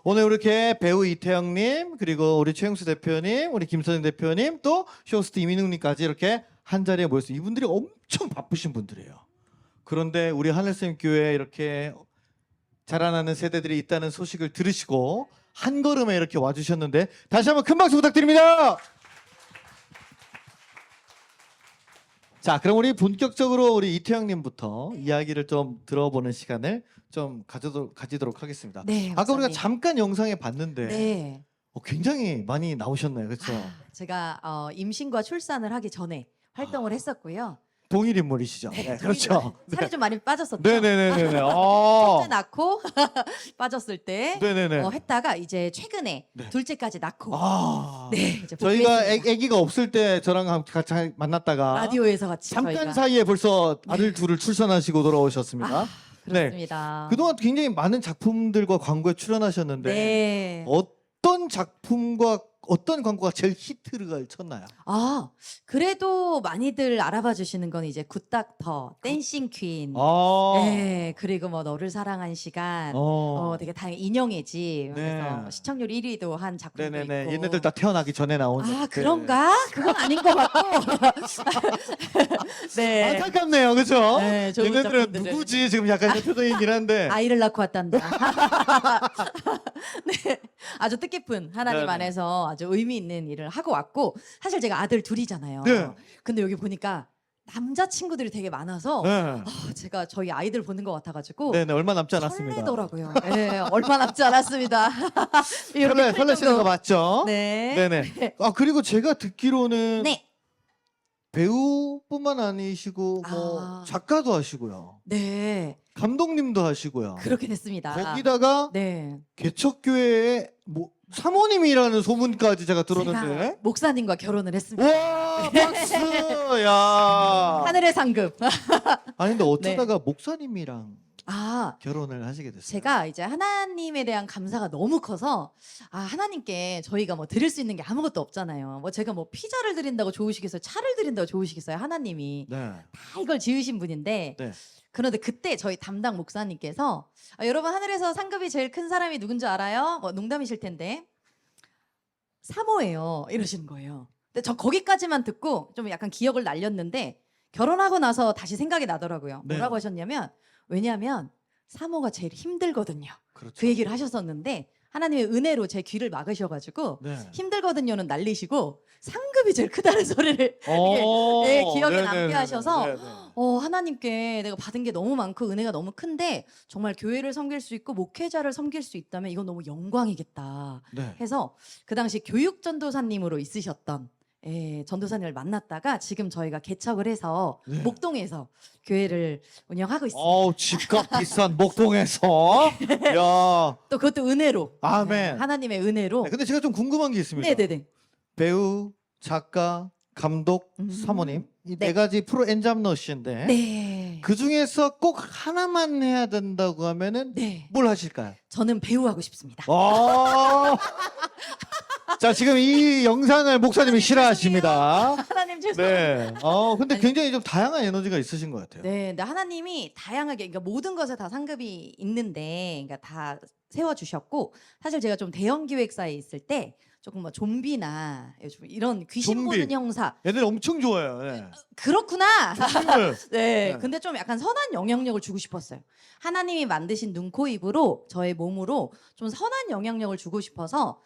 오늘 이렇게 배우 이태영님, 그리고 우리 최영수 대표님, 우리 김선영 대표님, 또 쇼호스트 이민웅님까지 이렇게 한 자리에 모였어요. 이분들이 엄청 바쁘신 분들이에요. 그런데 우리 하늘샘 교회에 이렇게 자라나는 세대들이 있다는 소식을 들으시고 한 걸음에 이렇게 와주셨는데 다시 한번 큰 박수 부탁드립니다. 자, 그럼 우리 본격적으로 우리 이태영님부터 이야기를 좀 들어보는 시간을 좀 가지도록 하겠습니다. 네, 아까 우리가 목사님. 잠깐 영상에 봤는데 네. 굉장히 많이 나오셨나요, 그렇죠? 제가 임신과 출산을 하기 전에 활동을 했었고요. 동일 인물이시죠? 네, 그렇죠. 살이 좀 많이 빠졌었죠. 네네네네. 첫째 낳고 빠졌을 때 네네네. 했다가 이제 최근에 네. 둘째까지 낳고 아, 네, 이제 저희가 복귀했습니다. 아기가 없을 때 저랑 같이 만났다가 라디오에서 같이 잠깐 저희가 사이에 벌써 아들 둘을 출산하시고 돌아오셨습니다. 아, 그렇습니다. 그동안 굉장히 많은 작품들과 광고에 출연하셨는데 네. 어떤 작품과 어떤 광고가 제일 히트를 쳤나요? 그래도 많이들 알아봐 주시는 건 이제 굿닥터, 댄싱 퀸. 아, 네, 그리고 뭐 너를 사랑한 시간. 되게 다행 인형의 집. 네. 그래서 시청률 1위도 한 작품도 네네네. 있고. 얘네들 다 태어나기 전에 나온. 네. 그런가? 그건 아닌 것 같고. 네. 안타깝네요, 그렇죠? 네, 좋은 얘네들은 작품들은. 누구지? 지금 약간 표정이긴 한데. 아이를 낳고 왔단다. 네, 아주 뜻깊은 하나님 네네. 안에서 아주 의미 있는 일을 하고 왔고 사실 제가 아들 둘이잖아요. 네. 근데 여기 보니까 남자 친구들이 되게 많아서 네. 제가 저희 아이들 보는 것 같아가지고 네네, 얼마 남지 않았습니다. 설레더라고요. 네, 얼마 남지 않았습니다. 이렇게 클 설레시는 정도. 거 맞죠? 네. 네네. 그리고 제가 듣기로는 네. 배우뿐만 아니시고 뭐 아. 작가도 하시고요. 네. 감독님도 하시고요. 그렇게 됐습니다. 거기다가 네. 개척교회의 뭐 사모님이라는 소문까지 제가 들었는데. 제가 목사님과 결혼을 했습니다. 와, 박수! 야. 하늘의 상급. 아니 근데 네. 어쩌다가 목사님이랑 아, 결혼을 하시게 됐어요? 제가 이제 하나님에 대한 감사가 너무 커서 하나님께 저희가 뭐 드릴 수 있는 게 아무것도 없잖아요. 뭐 제가 뭐 피자를 드린다고 좋으시겠어요? 차를 드린다고 좋으시겠어요? 하나님이 네. 다 이걸 지으신 분인데 네. 그런데 그때 저희 담당 목사님께서 여러분 하늘에서 상급이 제일 큰 사람이 누군지 알아요? 뭐 농담이실 텐데 사모예요 이러시는 거예요. 근데 저 거기까지만 듣고 좀 약간 기억을 날렸는데 결혼하고 나서 다시 생각이 나더라고요. 네. 뭐라고 하셨냐면 왜냐하면 사모가 제일 힘들거든요. 그렇죠. 그 얘기를 하셨었는데 하나님의 은혜로 제 귀를 막으셔가지고 네. 힘들거든요는 날리시고 상급이 제일 크다는 소리를 오, 네, 기억에 네네네네. 남게 하셔서 네네. 하나님께 내가 받은 게 너무 많고 은혜가 너무 큰데 정말 교회를 섬길 수 있고 목회자를 섬길 수 있다면 이건 너무 영광이겠다 네. 해서 그 당시 교육전도사님으로 있으셨던 전도사님을 만났다가 지금 저희가 개척을 해서 네. 목동에서 교회를 운영하고 있습니다. 집값 비싼 목동에서. 야. 또 그것도 은혜로. 아멘. 하나님의 은혜로. 네, 근데 제가 좀 궁금한 게 있습니다. 네네네. 배우, 작가, 감독, 사모님 이 네. 네 가지 프로 엔잡러시인데 네. 그 중에서 꼭 하나만 해야 된다고 하면은 네. 뭘 하실까요? 저는 배우 하고 싶습니다. 자, 지금 이 영상을 목사님이 싫어하십니다. 하나님 죄송해요. 네. 근데 굉장히 좀 다양한 에너지가 있으신 것 같아요. 네, 근데 하나님이 다양하게, 그러니까 모든 것에 다 상급이 있는데, 그러니까 다 세워주셨고, 사실 제가 좀 대형 기획사에 있을 때 조금 뭐 좀비나 요즘 이런 귀신 좀비. 보는 형사 애들 엄청 좋아해요. 네. 그렇구나. 정말. 네, 네. 근데 좀 약간 선한 영향력을 주고 싶었어요. 하나님이 만드신 눈, 코, 입으로 저의 몸으로 좀 선한 영향력을 주고 싶어서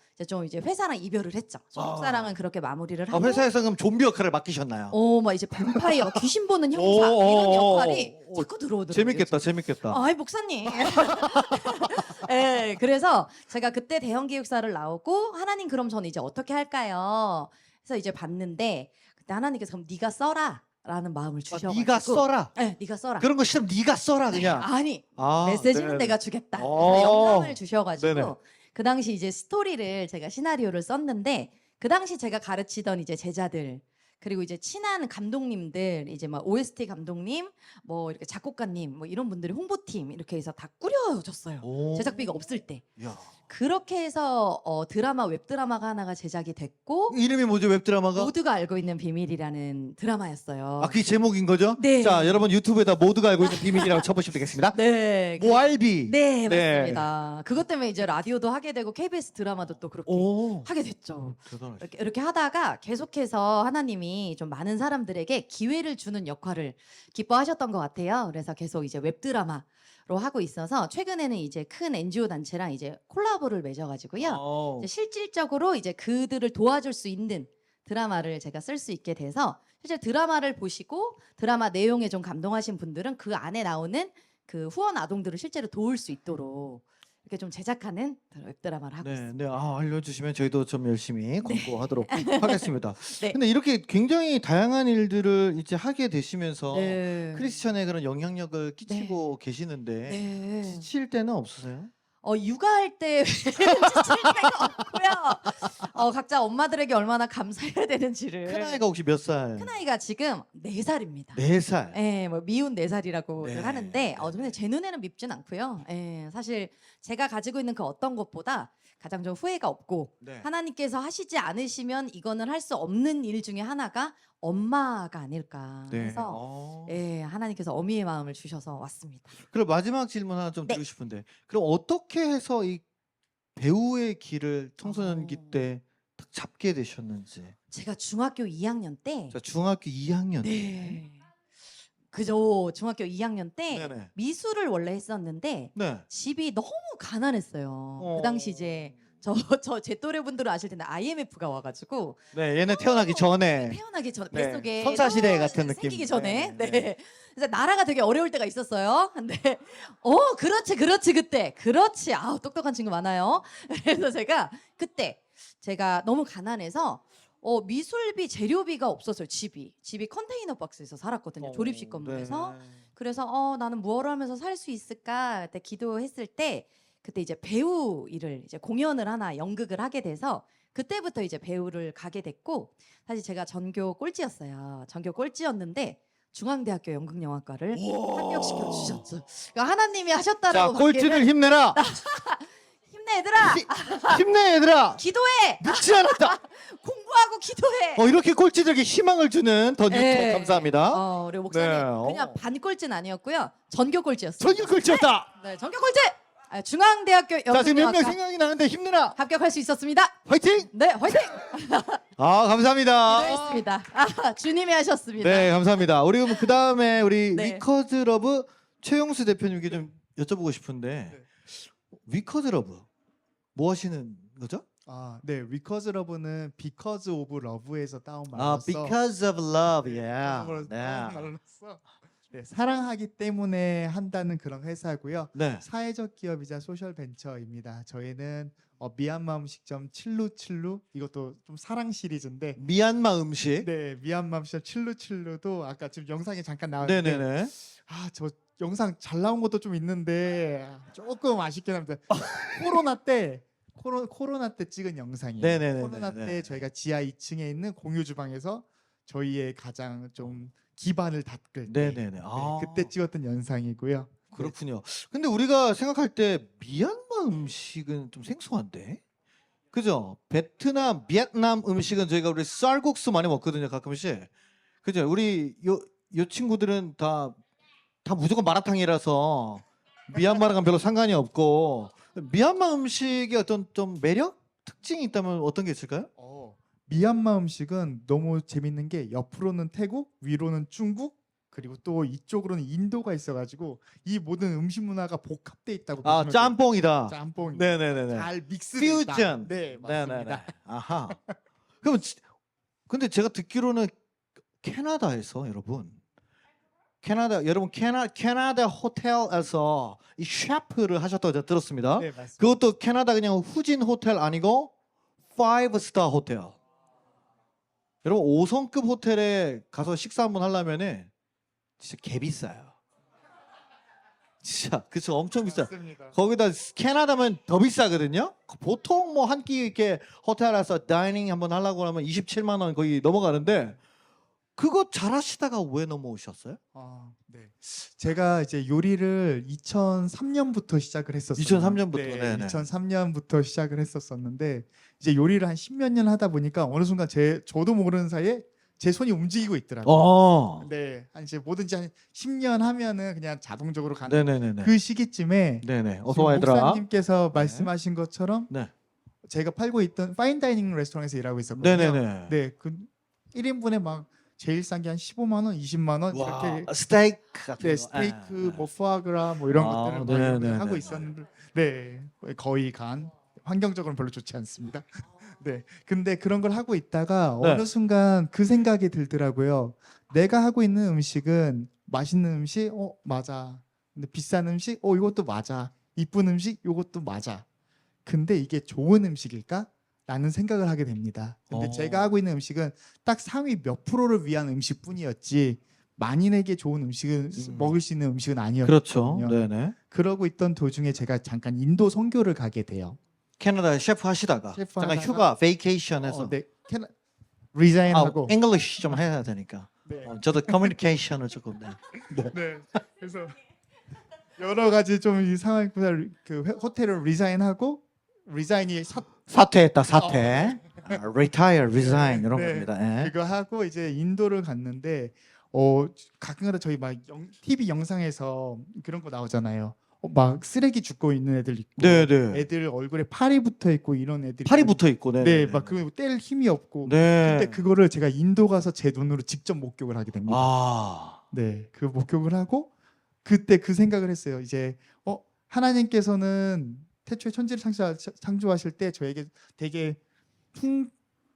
이제 회사랑 이별을 했죠. 소속사랑은 그렇게 마무리를 하고. 회사에서 그럼 좀비 역할을 맡기셨나요? 막 이제 뱀파이어, 귀신 보는 형사 이런 역할이 자꾸 들어오더라고요. 재밌겠다. 아이 목사님. 네, 그래서 제가 그때 대형 기획사를 나오고 하나님 그럼 저는 이제 어떻게 할까요? 그래서 이제 봤는데 그때 하나님께서 그럼 네가 써라라는 마음을 주셔가지고. 네가 써라. 네, 네가 써라. 그런 거 싫으면 네가 써라 그냥. 아니 아, 메시지는 네네. 내가 주겠다. 어. 영감을 주셔가지고 네네. 그 당시 이제 스토리를 제가 시나리오를 썼는데 그 당시 제가 가르치던 이제 제자들 그리고 이제 친한 감독님들 이제 막 OST 감독님 뭐 이렇게 작곡가님 뭐 이런 분들이 홍보팀 이렇게 해서 다 꾸려줬어요. 오. 제작비가 없을 때. 야. 그렇게 해서 드라마 웹드라마가 하나가 제작이 됐고 이름이 뭐죠? 웹드라마가? 모두가 알고 있는 비밀이라는 드라마였어요. 아, 그게 제목인 거죠? 네. 자, 여러분 유튜브에다 모두가 알고 있는 비밀이라고 쳐보시면 되겠습니다. 네. 모알비. 네, 네. 맞습니다. 그것 때문에 이제 라디오도 하게 되고 KBS 드라마도 또 그렇게 오, 하게 됐죠. 대단하시다. 이렇게 하다가 계속해서 하나님이 좀 많은 사람들에게 기회를 주는 역할을 기뻐하셨던 것 같아요. 그래서 계속 이제 웹드라마로 하고 있어서 최근에는 이제 큰 NGO 단체랑 이제 콜라보를 맺어가지고요. 오. 이제 실질적으로 이제 그들을 도와줄 수 있는 드라마를 제가 쓸 수 있게 돼서 실제 드라마를 보시고 드라마 내용에 좀 감동하신 분들은 그 안에 나오는 그 후원 아동들을 실제로 도울 수 있도록 이렇게 좀 제작하는 웹드라마를 하고 네, 있습니다. 네, 알려주시면 저희도 좀 열심히 공부하도록 하겠습니다. 네. 근데 이렇게 굉장히 다양한 일들을 이제 하게 되시면서 네. 크리스천의 그런 영향력을 끼치고 계시는데 네. 지칠 때는 없으세요? 육아할 때 지칠 때가 없고요. 각자 엄마들에게 얼마나 감사해야 되는지를. 큰아이가 혹시 몇 살? 큰아이가 지금 4살입니다. 4살. 예, 뭐 미운 4살이라고 네. 하는데 근데 제 눈에는 밉진 않고요. 예, 사실 제가 가지고 있는 그 어떤 것보다 가장 좀 후회가 없고 네. 하나님께서 하시지 않으시면 이거는 할 수 없는 일 중에 하나가 엄마가 아닐까 네. 해서 예, 하나님께서 어미의 마음을 주셔서 왔습니다. 그럼 마지막 질문 하나 좀 네. 드리고 싶은데, 그럼 어떻게 해서 이 배우의 길을 청소년기 때 딱 잡게 되셨는지? 제가 중학교 2학년 때 자, 중학교 2학년 때. 네. 그죠. 중학교 2학년 때 네네. 미술을 원래 했었는데 네. 집이 너무 가난했어요. 그 당시 이제 제 또래 분들은 아실 텐데 IMF가 와가지고 네, 얘네 태어나기 전에 태어나기 전 네, 뱃속에 선사시대 같은 느낌. 생기기 전에 네, 네. 그래서 나라가 되게 어려울 때가 있었어요. 근데 그렇지 그때 그렇지 똑똑한 친구 많아요. 그래서 제가 너무 가난해서 미술비 재료비가 없었어요. 집이 컨테이너 박스에서 살았거든요. 조립식 건물에서. 네. 그래서 나는 무엇을 하면서 살 수 있을까 그때 기도했을 때 그때 이제 배우 일을 이제 공연을 하나 연극을 하게 돼서 그때부터 이제 배우를 가게 됐고 사실 제가 전교 꼴찌였어요. 전교 꼴찌였는데 중앙대학교 연극영화과를 합격시켜 주셨죠. 그러니까 하나님이 자, 하셨다라고 꼴찌를 힘내라. 힘내 얘들아. 힘내 얘들아. 기도해. 늦지 않았다. 공부하고 기도해. 이렇게 꼴찌들에게 희망을 주는 더 뉴턴 네. 감사합니다. 우리 목사님 네, 그냥 반 꼴찌는 아니었고요. 전교 꼴찌였어요. 전교 꼴찌였다. 네, 전교 꼴찌. 중앙대학교 자, 지금 몇 명 연극영화과 생각이 나는데 힘내라. 합격할 수 있었습니다. 화이팅. 네, 화이팅! 감사합니다. 기도했습니다. 주님이 하셨습니다. 네, 감사합니다. 우리 그 다음에 우리 네. 위커즈러브 최용수 대표님께 좀 여쭤보고 싶은데 위커즈러브 뭐 하시는 거죠? 네, Because Love는 Because of Love에서 따온 말로서 Because of love, yeah. 영어로 네. 따온 말로서 네, 사랑하기 때문에 한다는 그런 회사고요. 네. 사회적 기업이자 소셜 벤처입니다. 저희는 미얀마 음식점 칠루칠루 이것도 좀 사랑 시리즈인데 미얀마 음식. 네, 미얀마 음식점 칠루칠루도 아까 지금 영상에 잠깐 나왔는데 네네네. 저 영상 잘 나온 것도 좀 있는데 조금 아쉽긴 합니다. 코로나 때 찍은 영상이에요. 네네네네. 코로나 때 네. 저희가 지하 2층에 있는 공유 주방에서 저희의 가장 좀 기반을 닦을 때 네네네. 그때 찍었던 영상이고요. 그렇군요. 근데 우리가 생각할 때 미얀마 음식은 좀 생소한데, 그죠? 베트남, 비엔남 음식은 저희가 우리 쌀국수 많이 먹거든요, 가끔씩. 그죠? 우리 요 친구들은 다 무조건 마라탕이라서 미얀마랑은 별로 상관이 없고, 미얀마 음식의 어떤 좀 매력, 특징이 있다면 어떤 게 있을까요? 미얀마 음식은 너무 재밌는 게 옆으로는 태국, 위로는 중국, 그리고 또 이쪽으로는 인도가 있어가지고 이 모든 음식 문화가 복합돼 있다고 보시면 돼요. 짬뽕이다. 짬뽕. 네네네네. 잘 믹스됐다. 퓨전. 네, 맞습니다. 네네네. 아하. 근데 제가 듣기로는 캐나다에서 여러분 캐나다 호텔에서 이 셰프를 하셨다고 제가 들었습니다. 네, 맞습니다. 그것도 캐나다 그냥 후진 호텔 아니고 5스타 호텔. 여러분 5성급 호텔에 가서 식사 한번 하려면은 진짜 개 비싸요. 진짜 그쵸 엄청 비싸. 맞습니다. 거기다 캐나다면 더 비싸거든요. 보통 뭐 한 끼 이렇게 호텔에서 다이닝 한번 하려고 하면 27만 원 거의 넘어가는데 그거 잘하시다가 왜 넘어오셨어요? 네. 제가 이제 요리를 2003년부터 시작을 했었어요. 2003년부터, 네, 네네. 2003년부터 시작을 했었었는데 이제 요리를 한 10몇 년 하다 보니까 어느 순간 저도 모르는 사이에 제 손이 움직이고 있더라고요. 어. 네, 이제 뭐든지 한 10년 하면은 그냥 자동적으로 가는 네네네네. 그 시기쯤에 네네. 어서 지금 와 얘들아. 목사님께서 말씀하신 것처럼 네. 제가 팔고 있던 파인다이닝 레스토랑에서 일하고 있었거든요. 네네네. 네, 그 1인분에 막 제일 싼 게 한 15만 원, 20만 원 와, 이렇게 스테이크 같은 네, 거. 스테이크, 뭐 푸아그라 뭐 이런 아, 것들을 막 네네네. 이렇게 하고 있었는데 네, 거의 간 환경적으로는 별로 좋지 않습니다. 네, 근데 그런 걸 하고 있다가 네. 어느 순간 그 생각이 들더라고요. 내가 하고 있는 음식은 맛있는 음식, 맞아. 근데 비싼 음식, 이것도 맞아. 이쁜 음식, 이것도 맞아. 근데 이게 좋은 음식일까? 라는 생각을 하게 됩니다. 근데 제가 하고 있는 음식은 딱 상위 몇 프로를 위한 음식뿐이었지 만인에게 좋은 음식을 먹을 수 있는 음식은 그렇죠. 아니었거든요. 네네. 그러고 있던 도중에 제가 잠깐 인도 선교를 가게 돼요. 캐나다에 셰프 하시다가 셰프 잠깐 하다가, 휴가 베이케이션해서 네, 리자인하고 잉글리시 좀 해야 되니까. 네. 저도 커뮤니케이션을 조금. 네. 네. 그래서 여러 가지 좀 이 상황 그 호텔을 리자인하고 리자인이 사퇴했다 사퇴. retire, resign 이런 네. 겁니다. 예. 그거 하고 이제 인도를 갔는데 가끔가다 저희 막 TV 영상에서 그런 거 나오잖아요. 막 쓰레기 줍고 있는 애들 있고 네네. 애들 얼굴에 팔이 붙어 있고 이런 애들 팔이 붙어 있고. 네, 막 그 뗄 힘이 없고 네. 근데 그거를 제가 인도 가서 제 눈으로 직접 목격을 하게 됩니다. 아. 네, 그 목격을 하고 그때 그 생각을 했어요. 이제 하나님께서는 태초에 천지를 창조하실 때 저에게 되게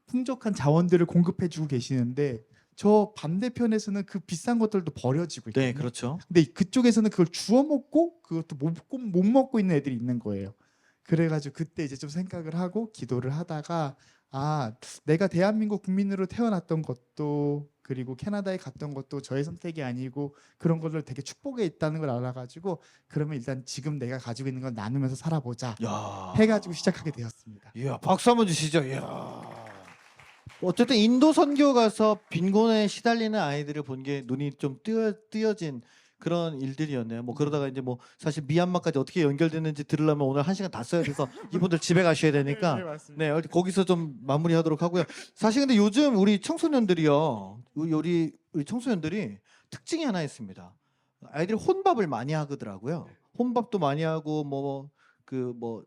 풍족한 자원들을 공급해 주고 계시는데 저 반대편에서는 그 비싼 것들도 버려지고 있거든요. 네, 그렇죠. 근데 그쪽에서는 그걸 주워 먹고 그것도 못 먹고 있는 애들이 있는 거예요. 그래가지고 그때 이제 좀 생각을 하고 기도를 하다가 내가 대한민국 국민으로 태어났던 것도 그리고 캐나다에 갔던 것도 저의 선택이 아니고 그런 것들 되게 축복에 있다는 걸 알아가지고 그러면 일단 지금 내가 가지고 있는 걸 나누면서 살아보자 야. 해가지고 시작하게 되었습니다. 이야, 박수 한번 주시죠. 이야. 어쨌든 인도 선교 가서 빈곤에 시달리는 아이들을 본 게 눈이 좀 뜨여진 그런 일들이었네요. 뭐 그러다가 이제 뭐 사실 미얀마까지 어떻게 연결됐는지 들으려면 오늘 1시간 다 써야 돼서 이분들 집에 가셔야 되니까 맞습니다. 네, 거기서 좀 마무리하도록 하고요. 사실 근데 요즘 우리 청소년들이요. 우리 청소년들이 특징이 하나 있습니다. 아이들이 혼밥을 많이 하더라고요. 혼밥도 많이 하고 뭐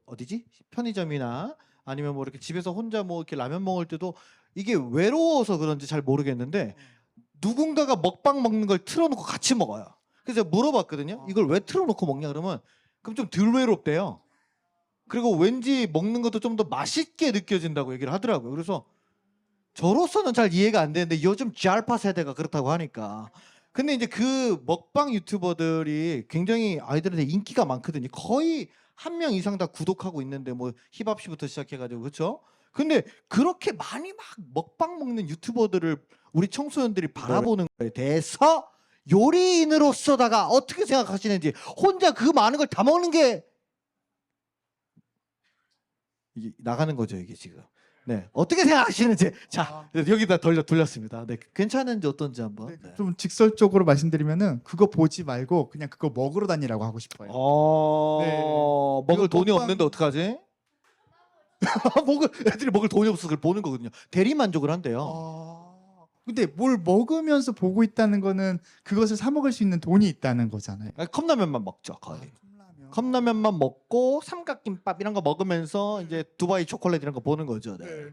어디지? 편의점이나 아니면 뭐 이렇게 집에서 혼자 뭐 이렇게 라면 먹을 때도 이게 외로워서 그런지 잘 모르겠는데 누군가가 먹방 먹는 걸 틀어놓고 같이 먹어요. 그래서 제가 물어봤거든요. 이걸 왜 틀어놓고 먹냐 그러면 그럼 좀 덜 외롭대요. 그리고 왠지 먹는 것도 좀 더 맛있게 느껴진다고 얘기를 하더라고요. 그래서 저로서는 잘 이해가 안 되는데 요즘 짤파 세대가 그렇다고 하니까. 근데 이제 그 먹방 유튜버들이 굉장히 아이들한테 인기가 많거든요. 거의 1명 이상 다 구독하고 있는데 뭐 힙합씨부터 시작해가지고 그렇죠? 근데 그렇게 많이 막 먹방 먹는 유튜버들을 우리 청소년들이 바라보는 거에 대해서 요리인으로서다가 어떻게 생각하시는지 혼자 그 많은 걸 다 먹는 게 이게 나가는 거죠 이게 지금. 네, 어떻게 생각하시는지 자 여기다 돌렸습니다. 네, 괜찮은지 어떤지 한번. 네. 좀 직설적으로 말씀드리면은 그거 보지 말고 그냥 그거 먹으러 다니라고 하고 싶어요. 네. 먹을 그거 돈이 먹방- 없는데 어떡하지? 애들이 먹을 돈이 없어서 그걸 보는 거거든요. 대리 만족을 한대요. 근데 뭘 먹으면서 보고 있다는 거는 그것을 사 먹을 수 있는 돈이 있다는 거잖아요. 컵라면만 먹죠 거의. 컵라면만 먹고 삼각김밥 이런 거 먹으면서 이제 두바이 초콜릿 이런 거 보는 거죠. 네. 네.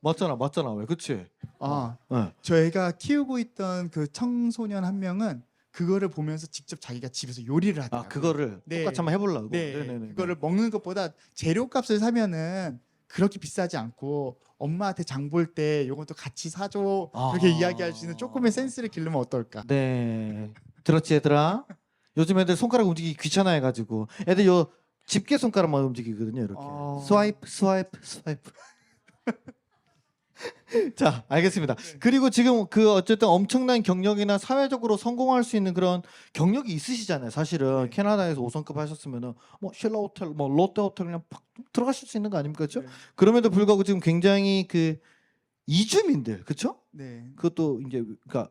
맞잖아 왜 그치? 네. 저희가 키우고 있던 그 청소년 한 명은 그거를 보면서 직접 자기가 집에서 요리를 하더라고요. 그거를 네. 똑같이 한번 해보려고. 네, 네네네. 그거를 먹는 것보다 재료값을 사면은 그렇게 비싸지 않고 엄마한테 장 볼 때 요것도 같이 사줘 그렇게 이야기할 수 있는 조금의 센스를 기르면 어떨까? 네. 들었지 얘들아? 요즘 애들 손가락 움직이기 귀찮아해가지고 애들 요 집게 손가락만 움직이거든요 이렇게. 스와이프. 자, 알겠습니다. 그리고 지금 그 어쨌든 엄청난 경력이나 사회적으로 성공할 수 있는 그런 경력이 있으시잖아요. 사실은 캐나다에서 5성급 하셨으면은 뭐 신라 호텔, 뭐 롯데 호텔 그냥 팍 들어가실 수 있는 거 아닙니까, 그렇죠? 네. 그럼에도 불구하고 지금 굉장히 그 이주민들, 그렇죠? 네. 그것도 이제 그러니까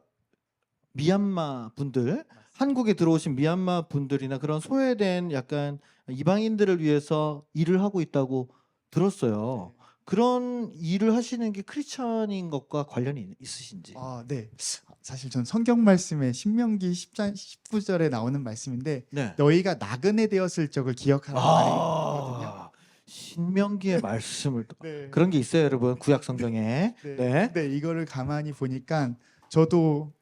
미얀마 분들, 한국에 들어오신 미얀마 분들이나 그런 소외된 약간 이방인들을 위해서 일을 하고 있다고 들었어요. 네. 그런 일을 하시는 게 크리스천인 것과 관련이 있으신지? 아, 네. 사실 전 성경 말씀에 신명기 10장 19절에 나오는 말씀인데 네. 너희가 나그네 되었을 적을 기억하라는 말이거든요. 아, 신명기의 말씀을 또 네. 그런 게 있어요, 여러분. 구약 성경에. 네. 네. 근데 이거를 가만히 보니까 저도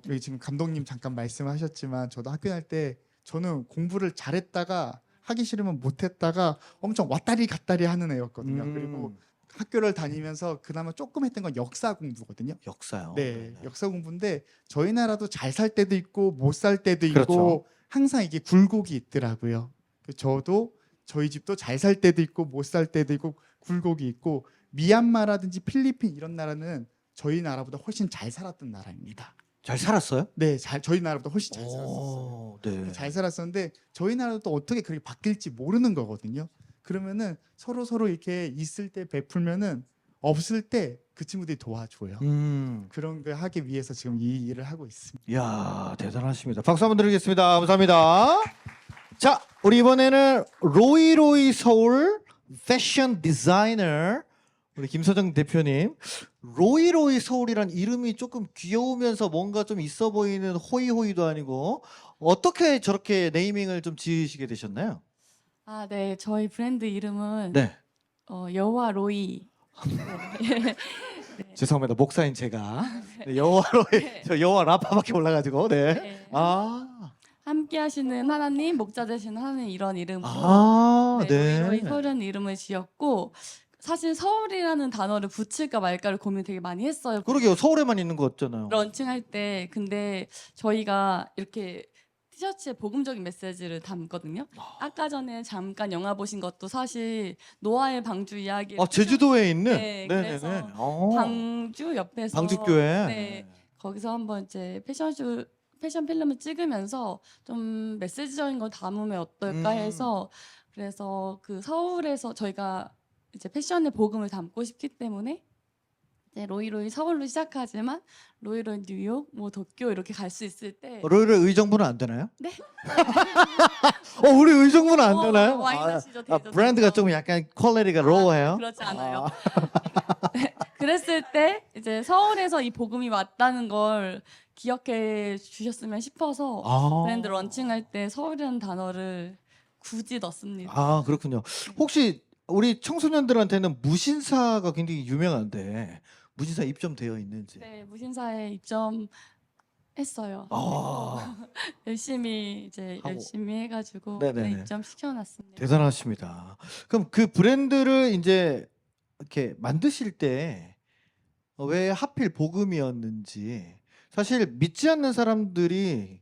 여기 지금 감독님 잠깐 말씀하셨지만 저도 학교 다닐 때 저는 공부를 잘했다가 하기 싫으면 못했다가 엄청 왔다리 갔다리 하는 애였거든요. 그리고 학교를 다니면서 그나마 조금 했던 건 역사 공부거든요. 역사요. 네, 네네. 역사 공부인데 저희 나라도 잘 살 때도 있고 못 살 때도 있고 그렇죠. 항상 이게 굴곡이 있더라고요. 저도 저희 집도 잘 살 때도 있고 못 살 때도 있고 굴곡이 있고 미얀마라든지 필리핀 이런 나라는 저희 나라보다 훨씬 잘 살았던 나라입니다. 잘 살았어요? 네, 저희 나라보다 훨씬 잘 살았어요. 오, 네. 잘 살았었는데 저희 나라도 또 어떻게 그렇게 바뀔지 모르는 거거든요. 그러면은 서로 이렇게 있을 때 베풀면은 없을 때 그 친구들이 도와줘요. 그런 걸 하기 위해서 지금 이 일을 하고 있습니다. 이야, 대단하십니다. 박수 한번 드리겠습니다. 감사합니다. 자, 우리 이번에는 로이로이 서울 패션 디자이너 우리 김서정 대표님. 로이로이 서울이란 이름이 조금 귀여우면서 뭔가 좀 있어 보이는 호이호이도 아니고 어떻게 저렇게 네이밍을 좀 지으시게 되셨나요? 아, 네. 저희 브랜드 이름은 네. 여호와 로이. 죄송합니다. 목사인 제가 네, 여호와로이 저 여호와 라파밖에 몰라가지고 네. 네. 아, 함께 하시는 하나님, 목자 되시는 하나님 이런 이름으로 네. 로이 서울이라는 이름을 지었고 사실 서울이라는 단어를 붙일까 말까를 고민 되게 많이 했어요. 그러게요. 서울에만 있는 거 같잖아요. 런칭할 때. 근데 저희가 이렇게 티셔츠에 복음적인 메시지를 담거든요. 아까 전에 잠깐 영화 보신 것도 사실 노아의 방주 이야기. 아, 제주도에 있는. 네, 네네네. 그래서 어. 방주 옆에서 방주교회. 네, 거기서 한번 이제 패션 필름을 찍으면서 좀 메시지적인 걸 담으면 어떨까 해서 그래서 그 서울에서 저희가 이제 패션의 복음을 담고 싶기 때문에 이제 로이로이 서울로 시작하지만 로이로이 뉴욕, 뭐 도쿄 이렇게 갈 수 있을 때 로이로이 의정부는 안 되나요? 네. 우리 의정부는 안 되나요? 와인 하시죠. 되죠, 브랜드가 되죠. 좀 약간 퀄리티가 로우해요. 그렇지 않아요. 그랬을 때 이제 서울에서 이 복음이 왔다는 걸 기억해 주셨으면 싶어서 브랜드 런칭할 때 서울이라는 단어를 굳이 넣습니다. 아, 그렇군요. 혹시 우리 청소년들한테는 무신사가 굉장히 유명한데 무신사 입점되어 있는지. 네, 무신사에 입점했어요. 아, 열심히 이제 하고. 열심히 해가지고 네네네. 네, 입점 시켜놨습니다. 대단하십니다. 그럼 그 브랜드를 이제 이렇게 만드실 때 왜 하필 복음이었는지 사실 믿지 않는 사람들이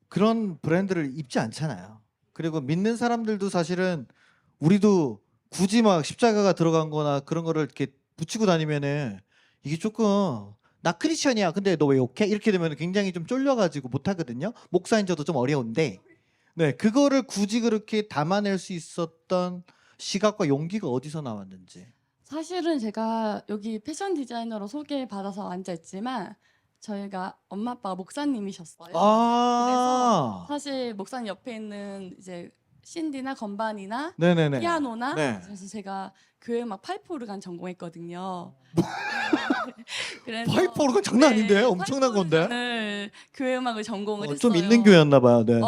그런 브랜드를 입지 않잖아요. 그리고 믿는 사람들도 사실은 우리도 굳이 막 십자가가 들어간 거나 그런 거를 이렇게 붙이고 다니면은 이게 조금 나 크리스천이야. 근데 너 왜 욕해? 이렇게 되면 굉장히 좀 쫄려가지고 못하거든요. 목사인 저도 좀 어려운데 네, 그거를 굳이 그렇게 담아낼 수 있었던 시각과 용기가 어디서 나왔는지. 사실은 제가 여기 패션 디자이너로 소개받아서 앉아있지만 저희가 엄마 아빠가 목사님이셨어요. 아, 사실 목사님 옆에 있는 이제 신디나 건반이나 네네네. 피아노나 네. 그래서 제가 교회 막 파이프 오르간 전공했거든요. 그래서 파이프 오르간 장난 아닌데? 네, 엄청난 파이프 건데? 오르간을 교회 음악을 전공을 했어요. 좀 있는 교회였나 봐요. 네.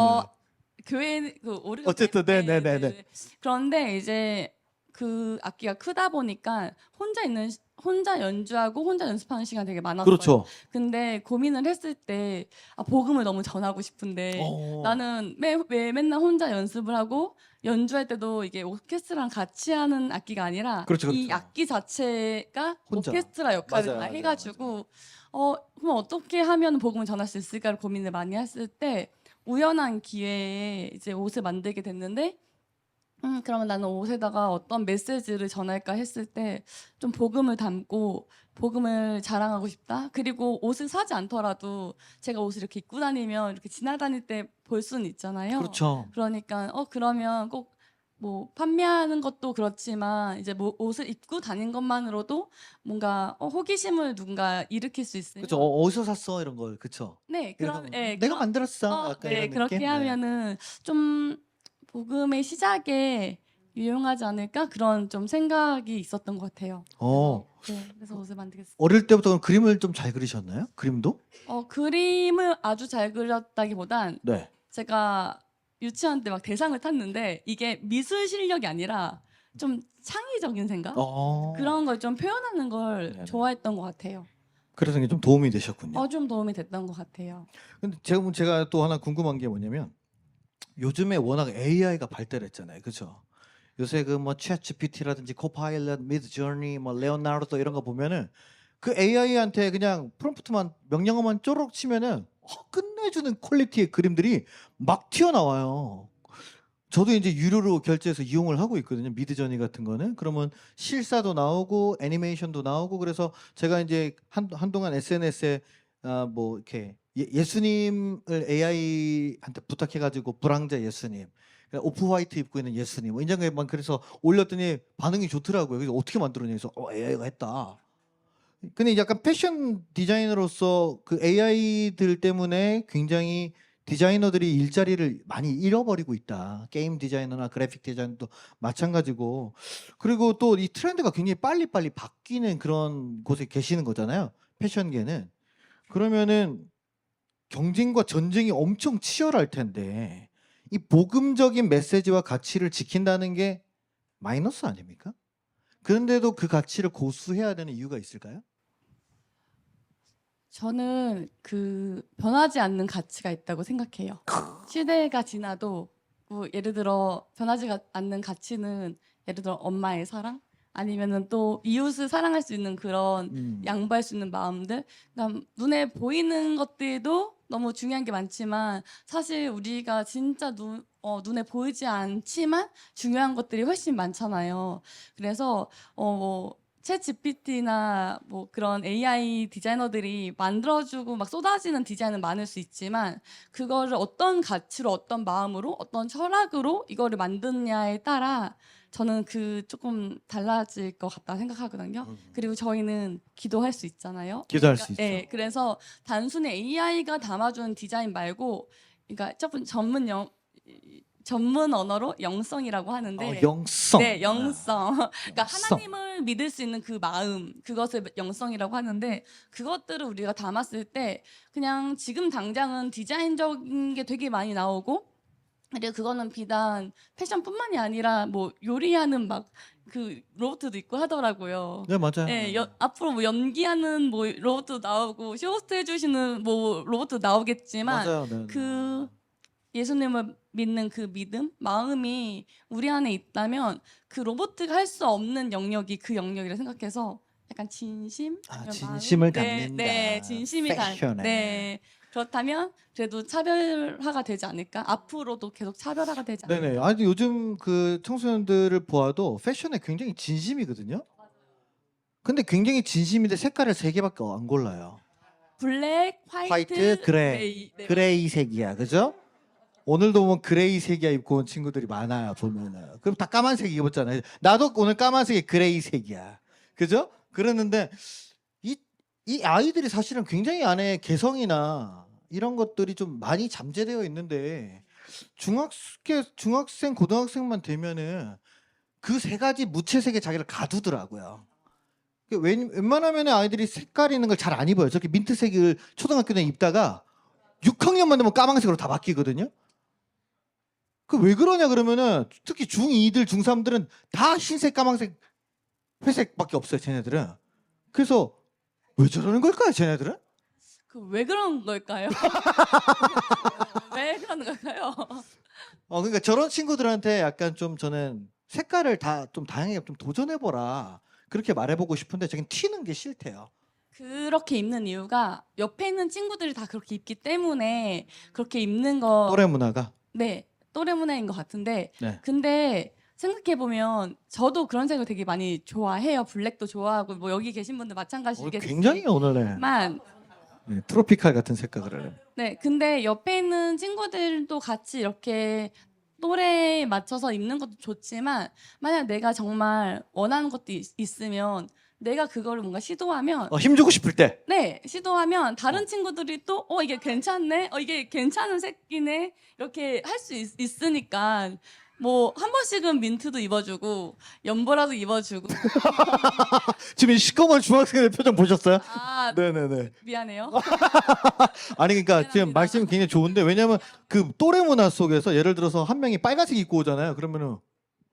교회 그 오르간 어쨌든 때, 네네네. 그런데 이제 그 악기가 크다 보니까 혼자 연주하고 혼자 연습하는 시간 되게 많았어요. 그렇죠. 근데 고민을 했을 때 복음을 너무 전하고 싶은데 나는 왜 맨날 혼자 연습을 하고 연주할 때도 이게 오케스트라랑 같이 하는 악기가 아니라 그렇죠, 이 그렇죠. 악기 자체가 혼자. 오케스트라 역할을 맞아요, 다 맞아요, 해가지고 그럼 어떻게 하면 복음을 전할 수 있을까를 고민을 많이 했을 때 우연한 기회에 이제 옷을 만들게 됐는데 그러면 나는 옷에다가 어떤 메시지를 전할까 했을 때 좀 복음을 담고 복음을 자랑하고 싶다. 그리고 옷을 사지 않더라도 제가 옷을 이렇게 입고 다니면 이렇게 지나다닐 때 볼 수는 있잖아요. 그렇죠. 그러니까 그러면 꼭 뭐 판매하는 것도 그렇지만 이제 뭐 옷을 입고 다닌 것만으로도 뭔가 호기심을 누군가 일으킬 수 있으면 그쵸. 어디서 샀어 이런 걸 그쵸. 네, 이렇게 그럼 하면 예, 내가 그런 만들었어. 약간 네, 이런 그렇게 느낌. 네. 하면은 좀 복음의 시작에 유용하지 않을까 그런 좀 생각이 있었던 것 같아요. 어. 네, 그래서 옷을 만들겠습니다. 어릴 때부터 그럼 그림을 좀 잘 그리셨나요? 그림도? 그림을 아주 잘 그렸다기보단 네. 제가 유치원 때 막 대상을 탔는데 이게 미술 실력이 아니라 좀 창의적인 생각 그런 걸 좀 표현하는 걸 네네. 좋아했던 것 같아요. 그래서 이게 좀 도움이 되셨군요. 좀 도움이 됐던 것 같아요. 근데 제가 또 하나 궁금한 게 뭐냐면 요즘에 워낙 AI가 발달했잖아요. 그렇죠? 요새 그 뭐 챗GPT라든지 코파일럿, 미드저니, 뭐 레오나르도 이런 거 보면은 그 AI한테 그냥 프롬프트만 명령어만 쪼록 치면은 끝내주는 퀄리티의 그림들이 막 튀어나와요. 저도 이제 유료로 결제해서 이용을 하고 있거든요. 미드저니 같은 거는. 그러면 실사도 나오고 애니메이션도 나오고 그래서 제가 이제 한동안 SNS에 뭐 이렇게 예수님을 AI한테 부탁해가지고 불황자 예수님, 오프 화이트 입고 있는 예수님, 뭐 인장에만 그래서 올렸더니 반응이 좋더라고요. 그래서 어떻게 만들었냐 해서 AI가 했다. 근데 약간 패션 디자이너로서 그 AI들 때문에 굉장히 디자이너들이 일자리를 많이 잃어버리고 있다. 게임 디자이너나 그래픽 디자이너도 마찬가지고. 그리고 또 이 트렌드가 굉장히 빨리빨리 바뀌는 그런 곳에 계시는 거잖아요. 패션계는. 그러면은 경쟁과 전쟁이 엄청 치열할 텐데 이 복음적인 메시지와 가치를 지킨다는 게 마이너스 아닙니까? 그런데도 그 가치를 고수해야 되는 이유가 있을까요? 저는 그 변하지 않는 가치가 있다고 생각해요. 시대가 지나도 뭐 예를 들어 변하지 않는 가치는 예를 들어 엄마의 사랑 아니면은 또 이웃을 사랑할 수 있는 그런 양보할 수 있는 마음들 그러니까 눈에 보이는 것들도 너무 중요한 게 많지만 사실 우리가 진짜 눈에 보이지 않지만 중요한 것들이 훨씬 많잖아요. 그래서 챗 GPT나 뭐 그런 AI 디자이너들이 만들어주고 막 쏟아지는 디자인은 많을 수 있지만 그거를 어떤 가치로 어떤 마음으로 어떤 철학으로 이거를 만드냐에 따라 저는 그 조금 달라질 것 같다 생각하거든요. 그리고 저희는 기도할 수 있잖아요. 기도할 수 있죠. 네, 그래서 단순히 AI가 담아주는 디자인 말고 그러니까 조금 전문 언어로 영성이라고 하는데 영성. 네, 영성. 그러니까 영성. 하나님을 믿을 수 있는 그 마음, 그것을 영성이라고 하는데 그것들을 우리가 담았을 때 그냥 지금 당장은 디자인적인 게 되게 많이 나오고 그리고 그거는 비단 패션뿐만이 아니라 뭐 요리하는 막 그 로봇도 있고 하더라고요. 네 맞아요. 네, 앞으로 뭐 연기하는 뭐 로봇도 나오고 쇼호스트 해주시는 뭐 로봇도 나오겠지만 맞아요. 네, 네. 그 예수님을 믿는 그 믿음, 마음이 우리 안에 있다면 그 로봇가 할 수 없는 영역이 그 영역이라 생각해서 약간 진심, 아니면 진심을 마음? 담는다. 네, 진심이 패션에. 네. 그렇다면 그래도 차별화가 되지 않을까? 앞으로도 계속 차별화가 되지 않을까? 네네. 아니 근데 요즘 그 청소년들을 보아도 패션에 굉장히 진심이거든요. 근데 굉장히 진심인데 색깔을 3개밖에 안 골라요. 블랙, 화이트, 그레이. 네. 그레이색이야. 그죠? 오늘도 보면 그레이색이야 입고 온 친구들이 많아요. 보면은. 그럼 다 까만색 입었잖아요. 나도 오늘 까만색이 그레이색이야. 그죠? 그러는데 이 아이들이 사실은 굉장히 안에 개성이나 이런 것들이 좀 많이 잠재되어 있는데 중학생, 고등학생만 되면은 그 3가지 무채색에 자기를 가두더라고요. 웬만하면 아이들이 색깔 있는 걸 잘 안 입어요. 저렇게 민트색을 초등학교 때 입다가 6학년만 되면 까만색으로 다 바뀌거든요. 그 왜 그러냐 그러면은 특히 중2들, 중3들은 다 흰색, 까만색, 회색밖에 없어요. 쟤네들은. 그래서 왜 저러는 걸까요, 쟤네들은? 그 왜 그런 걸까요? 왜 그러는 걸까요? 그러니까 저런 친구들한테 약간 좀 저는 색깔을 다 좀 다양하게 좀 도전해보라 그렇게 말해보고 싶은데 저긴 튀는 게 싫대요. 그렇게 입는 이유가 옆에 있는 친구들이 다 그렇게 입기 때문에 그렇게 입는 거 또래 문화가. 네, 또래 문화인 것 같은데 네. 근데 생각해 보면 저도 그런 색을 되게 많이 좋아해요. 블랙도 좋아하고 뭐 여기 계신 분들 마찬가지겠지만 굉장히 오늘 트로피칼 같은 색깔을. 네, 근데 옆에 있는 친구들도 같이 이렇게 또래에 맞춰서 입는 것도 좋지만 만약 내가 정말 원하는 것도 있으면 내가 그거를 뭔가 시도하면 힘주고 싶을 때. 네, 시도하면 다른 친구들이 또 이게 괜찮네, 이게 괜찮은 색이네 이렇게 할 수 있으니까 뭐 한 번씩은 민트도 입어주고 연보라도 입어주고. 지금 이 시커먼 중학생의 표정 보셨어요? 아, 네네네. 미안해요. 아니 그러니까 지금 미안합니다. 말씀이 굉장히 좋은데 왜냐면 그 또래 문화 속에서 예를 들어서 한 명이 빨간색 입고 오잖아요. 그러면은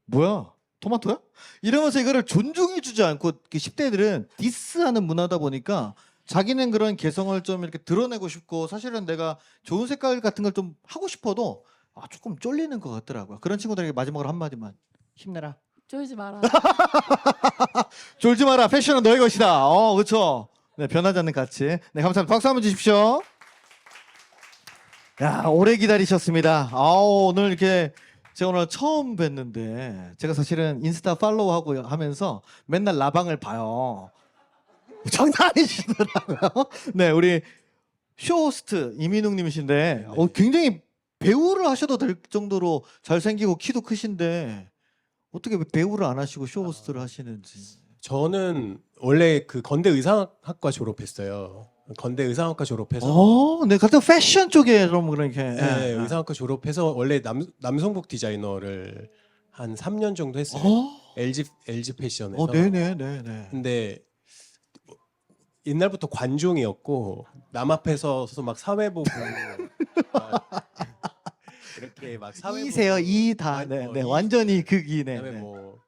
뭐야? 토마토야? 이러면서 이거를 존중해주지 않고 그 10대들은 디스하는 문화다 보니까 자기는 그런 개성을 좀 이렇게 드러내고 싶고 사실은 내가 좋은 색깔 같은 걸 좀 하고 싶어도 조금 쫄리는 것 같더라고요. 그런 친구들에게 마지막으로 한마디만 힘내라. 쫄지 마라. 졸지 마라. 패션은 너의 것이다. 그렇죠. 네, 변하지 않는 가치. 네, 감사합니다. 박수 한번 주십시오. 야, 오래 기다리셨습니다. 오늘 이렇게 제가 오늘 처음 뵀는데 제가 사실은 인스타 팔로우하고 하면서 맨날 라방을 봐요. 장난 아니시더라고요. 네, 우리 쇼호스트 이민웅 님이신데 굉장히 배우를 하셔도 될 정도로 잘생기고 키도 크신데 어떻게 배우를 안 하시고 쇼호스트를 하시는지. 저는 원래 그 건대 의상학과 졸업했어요. 건대 의상학과 졸업해서 네, 같은 패션 쪽에 좀 그렇게. 네, 의상학과 졸업해서 원래 남성복 디자이너를 한 3년 정도 했어요. LG 패션에서. 네네. 근데 옛날부터 관종이었고 남 앞에서 서서 막 사회 보고 막 이렇게 막 사회 이세요 보고 이다. 네, 완전히 극이네. 그다음에 뭐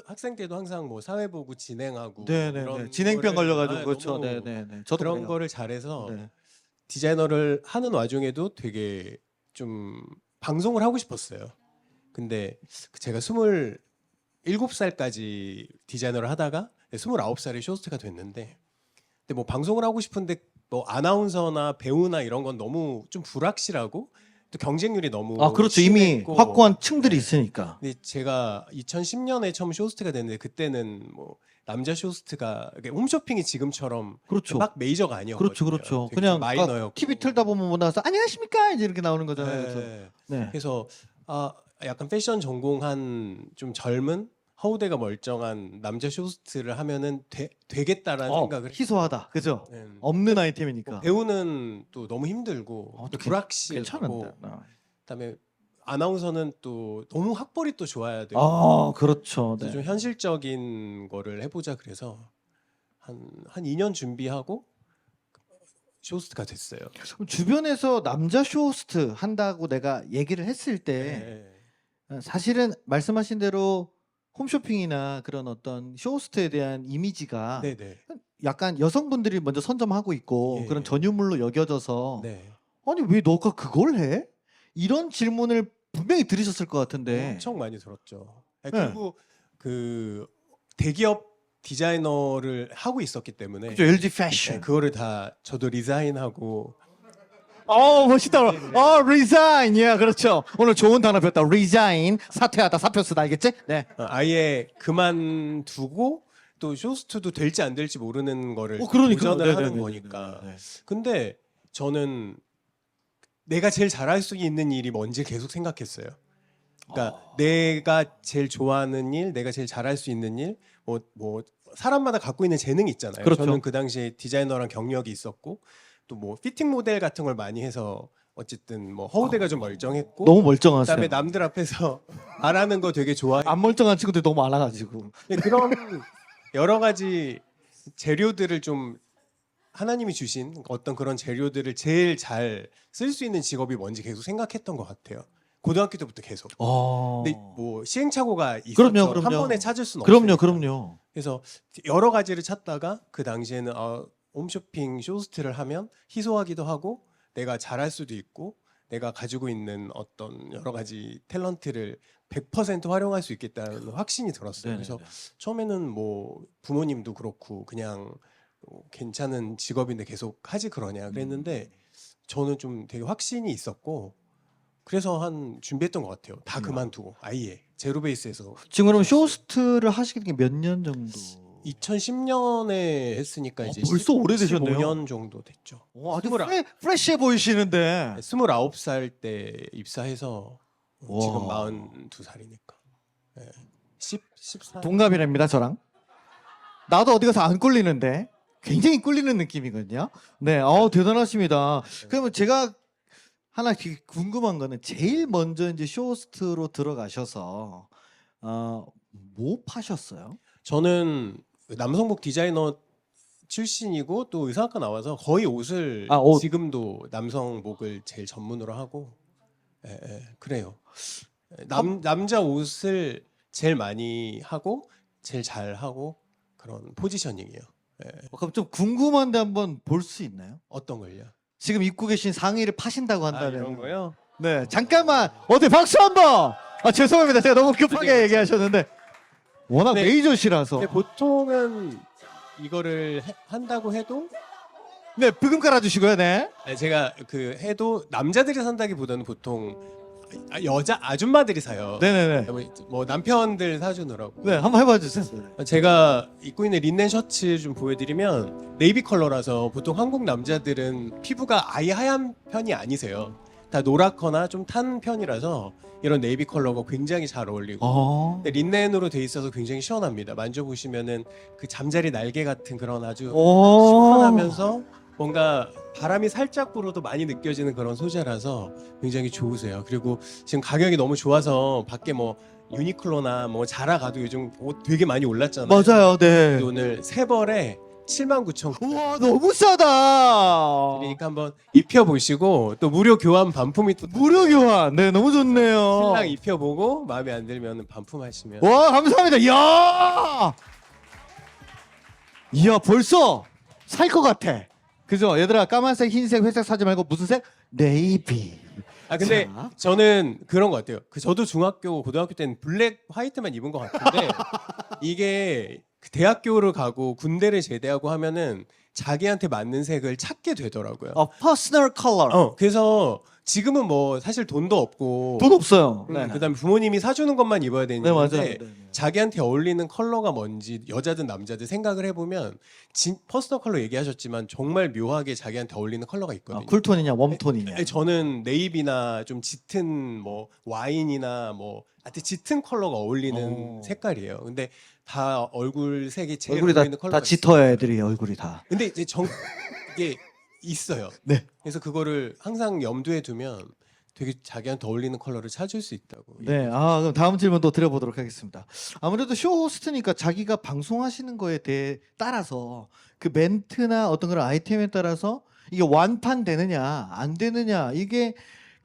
학생 때도 항상 뭐 사회 보고 진행하고 네네. 이런 진행병 거를 걸려가지고 그렇죠. 너무 네네. 저도 그런 그래요. 거를 잘해서 네. 디자이너를 하는 와중에도 되게 좀 방송을 하고 싶었어요. 근데 제가 27살까지 디자이너를 하다가 29살에 쇼호스트가 됐는데 근데 뭐 방송을 하고 싶은데 뭐 아나운서나 배우나 이런 건 너무 좀 불확실하고 또 경쟁률이 너무 그렇죠. 이미 심했고 확고한 층들이 네. 있으니까. 근데 제가 2010년에 처음 쇼호스트가 됐는데 그때는 뭐 남자 쇼호스트가 홈쇼핑이 지금처럼 그렇죠. 막 메이저가 아니었거든요. 그렇죠. 되게 그냥 마이너였고. TV 틀다 보면 뭐 나와서 안녕하십니까 이제 이렇게 나오는 거잖아요. 그래서. 네. 네. 그래서 약간 패션 전공한 좀 젊은 허우대가 멀쩡한 남자 쇼호스트를 하면은 되겠다라는 생각을 희소하다. 그죠? 했어요. 네. 없는 아이템이니까. 배우는 또 너무 힘들고 또 불확실하고 괜찮은데. 그다음에 아나운서는 또 너무 학벌이 또 좋아야 되고 그렇죠. 그래서 네. 좀 현실적인 거를 해보자 그래서 한 2년 준비하고 쇼호스트가 됐어요. 그럼 주변에서 남자 쇼호스트 한다고 내가 얘기를 했을 때 네. 사실은 말씀하신 대로 홈쇼핑이나 그런 어떤 쇼호스트에 대한 이미지가 네네. 약간 여성분들이 먼저 선점하고 있고 예. 그런 전유물로 여겨져서 네. 아니 왜 너가 그걸 해? 이런 질문을 분명히 들으셨을 것 같은데. 엄청 많이 들었죠. 네. 그리고 그 대기업 디자이너를 하고 있었기 때문에 그죠? LG 네, 패션. 그거를 다 저도 리자인하고 멋있다. resign. 예, 그렇죠. 오늘 좋은 단어 배웠다. resign. 사퇴하다, 사표 쓰다. 알겠지? 네. 아예 그만두고 또 쇼호스트도 될지 안 될지 모르는 거를 그러니까. 도전을 하는 네네네네. 거니까. 네. 근데 저는 내가 제일 잘할 수 있는 일이 뭔지 계속 생각했어요. 그러니까 내가 제일 좋아하는 일, 내가 제일 잘할 수 있는 일, 뭐 사람마다 갖고 있는 재능이 있잖아요. 그렇죠. 저는 그 당시에 디자이너랑 경력이 있었고 또 뭐 피팅 모델 같은 걸 많이 해서 어쨌든 뭐 허우대가 좀 멀쩡했고 너무 멀쩡하세요. 그다음에 남들 앞에서 말하는 거 되게 좋아해. 안 멀쩡한 친구들이 너무 많아가지고. 그런 여러 가지 재료들을 좀 하나님이 주신 어떤 그런 재료들을 제일 잘 쓸 수 있는 직업이 뭔지 계속 생각했던 것 같아요. 고등학교 때부터 계속. 근데 뭐 시행착오가 있었죠. 그럼요. 한 번에 찾을 수는 없어요. 그럼요. 그래서 여러 가지를 찾다가 그 당시에는 홈쇼핑 쇼호스트를 하면 희소하기도 하고 내가 잘할 수도 있고 내가 가지고 있는 어떤 여러 가지 탤런트를 100% 활용할 수 있겠다는 확신이 들었어요. 네네네. 그래서 처음에는 뭐 부모님도 그렇고 그냥 괜찮은 직업인데 계속 하지 그러냐 그랬는데 저는 좀 되게 확신이 있었고 그래서 한 준비했던 것 같아요. 다 그만두고 아예 제로 베이스에서. 지금 그러면 쇼호스트를 하시게 된 게 몇 년 정도? 2010년에 했으니까 이제 벌써 오래되셨네요. 15년 정도 됐죠. 아주 프레시해 보이시는데. 29살 때 입사해서 지금 와. 42살이니까. 예. 14. 동갑이랍니다, 저랑. 나도 어디 가서 안 꿀리는데 굉장히 꿀리는 느낌이거든요. 네, 대단하십니다. 그러면 제가 하나 궁금한 거는 제일 먼저 이제 쇼호스트로 들어가셔서 뭐 파셨어요? 저는 남성복 디자이너 출신이고 또 의상학과 나와서 거의 옷을 옷. 지금도 남성복을 제일 전문으로 하고 그래요. 남자 옷을 제일 많이 하고 제일 잘 하고 그런 포지셔닝이에요. 그럼 좀 궁금한데 한번 볼 수 있나요? 어떤 걸요? 지금 입고 계신 상의를 파신다고 한다면 이런 거요? 네, 잠깐만. 어디 박수 한번. 죄송합니다. 제가 너무 급하게 얘기하셨는데 워낙 네. 메이저시라서. 근데 보통은 이거를 한다고 해도 네, 브금 깔아주시고요. 네. 제가 그 해도 남자들이 산다기보다는 보통 여자 아줌마들이 사요. 네네네. 뭐 남편들 사주느라고. 네, 한번 해봐 주세요. 제가 입고 있는 린넨 셔츠 좀 보여드리면 네이비 컬러라서 보통 한국 남자들은 피부가 아예 하얀 편이 아니세요. 다 노랗거나 좀 탄 편이라서 이런 네이비 컬러가 굉장히 잘 어울리고 근데 린넨으로 돼 있어서 굉장히 시원합니다. 만져보시면은 그 잠자리 날개 같은 그런 아주 시원하면서 뭔가 바람이 살짝 불어도 많이 느껴지는 그런 소재라서 굉장히 좋으세요. 그리고 지금 가격이 너무 좋아서 밖에 뭐 유니클로나 뭐 자라 가도 요즘 옷 되게 많이 올랐잖아요. 맞아요. 네. 근데 오늘 세 벌에 79,000원. 우와, 너무 싸다. 그러니까 한번 입혀보시고 또 무료 교환 반품이 또 무료 교환. 네, 너무 좋네요. 신랑 입혀보고 마음에 안 들면 반품하시면 와, 감사합니다. 이야, 벌써 살 것 같아. 그죠? 얘들아, 까만색, 흰색, 회색 사지 말고 무슨 색? 네이비. 근데 자. 저는 그런 것 같아요. 저도 중학교, 고등학교 때는 블랙, 화이트만 입은 것 같은데 이게 그 대학교를 가고 군대를 제대하고 하면은 자기한테 맞는 색을 찾게 되더라고요. 퍼스널 컬러. 그래서 지금은 뭐 사실 돈도 없고 돈 없어요. 네. 그다음에 부모님이 사주는 것만 입어야 되는데 네, 맞아요. 네. 자기한테 어울리는 컬러가 뭔지 여자든 남자든 생각을 해보면 퍼스널 컬러 얘기하셨지만 정말 묘하게 자기한테 어울리는 컬러가 있거든요. 쿨톤이냐, 웜톤이냐. 저는 네이비나 좀 짙은 뭐 와인이나 뭐 하여튼 짙은 컬러가 어울리는 색깔이에요. 근데 다 얼굴 색이 제일 얼굴이 어울리는 컬러가 다 짙어요, 애들이 얼굴이 다. 근데 이제 이게 있어요. 네. 그래서 그거를 항상 염두에 두면 되게 자기한테 어울리는 컬러를 찾을 수 있다고. 네, 그럼 다음 질문 또 드려보도록 하겠습니다. 아무래도 쇼 호스트니까 자기가 방송하시는 거에 대해 따라서 그 멘트나 어떤 그런 아이템에 따라서 이게 완판되느냐 안 되느냐 이게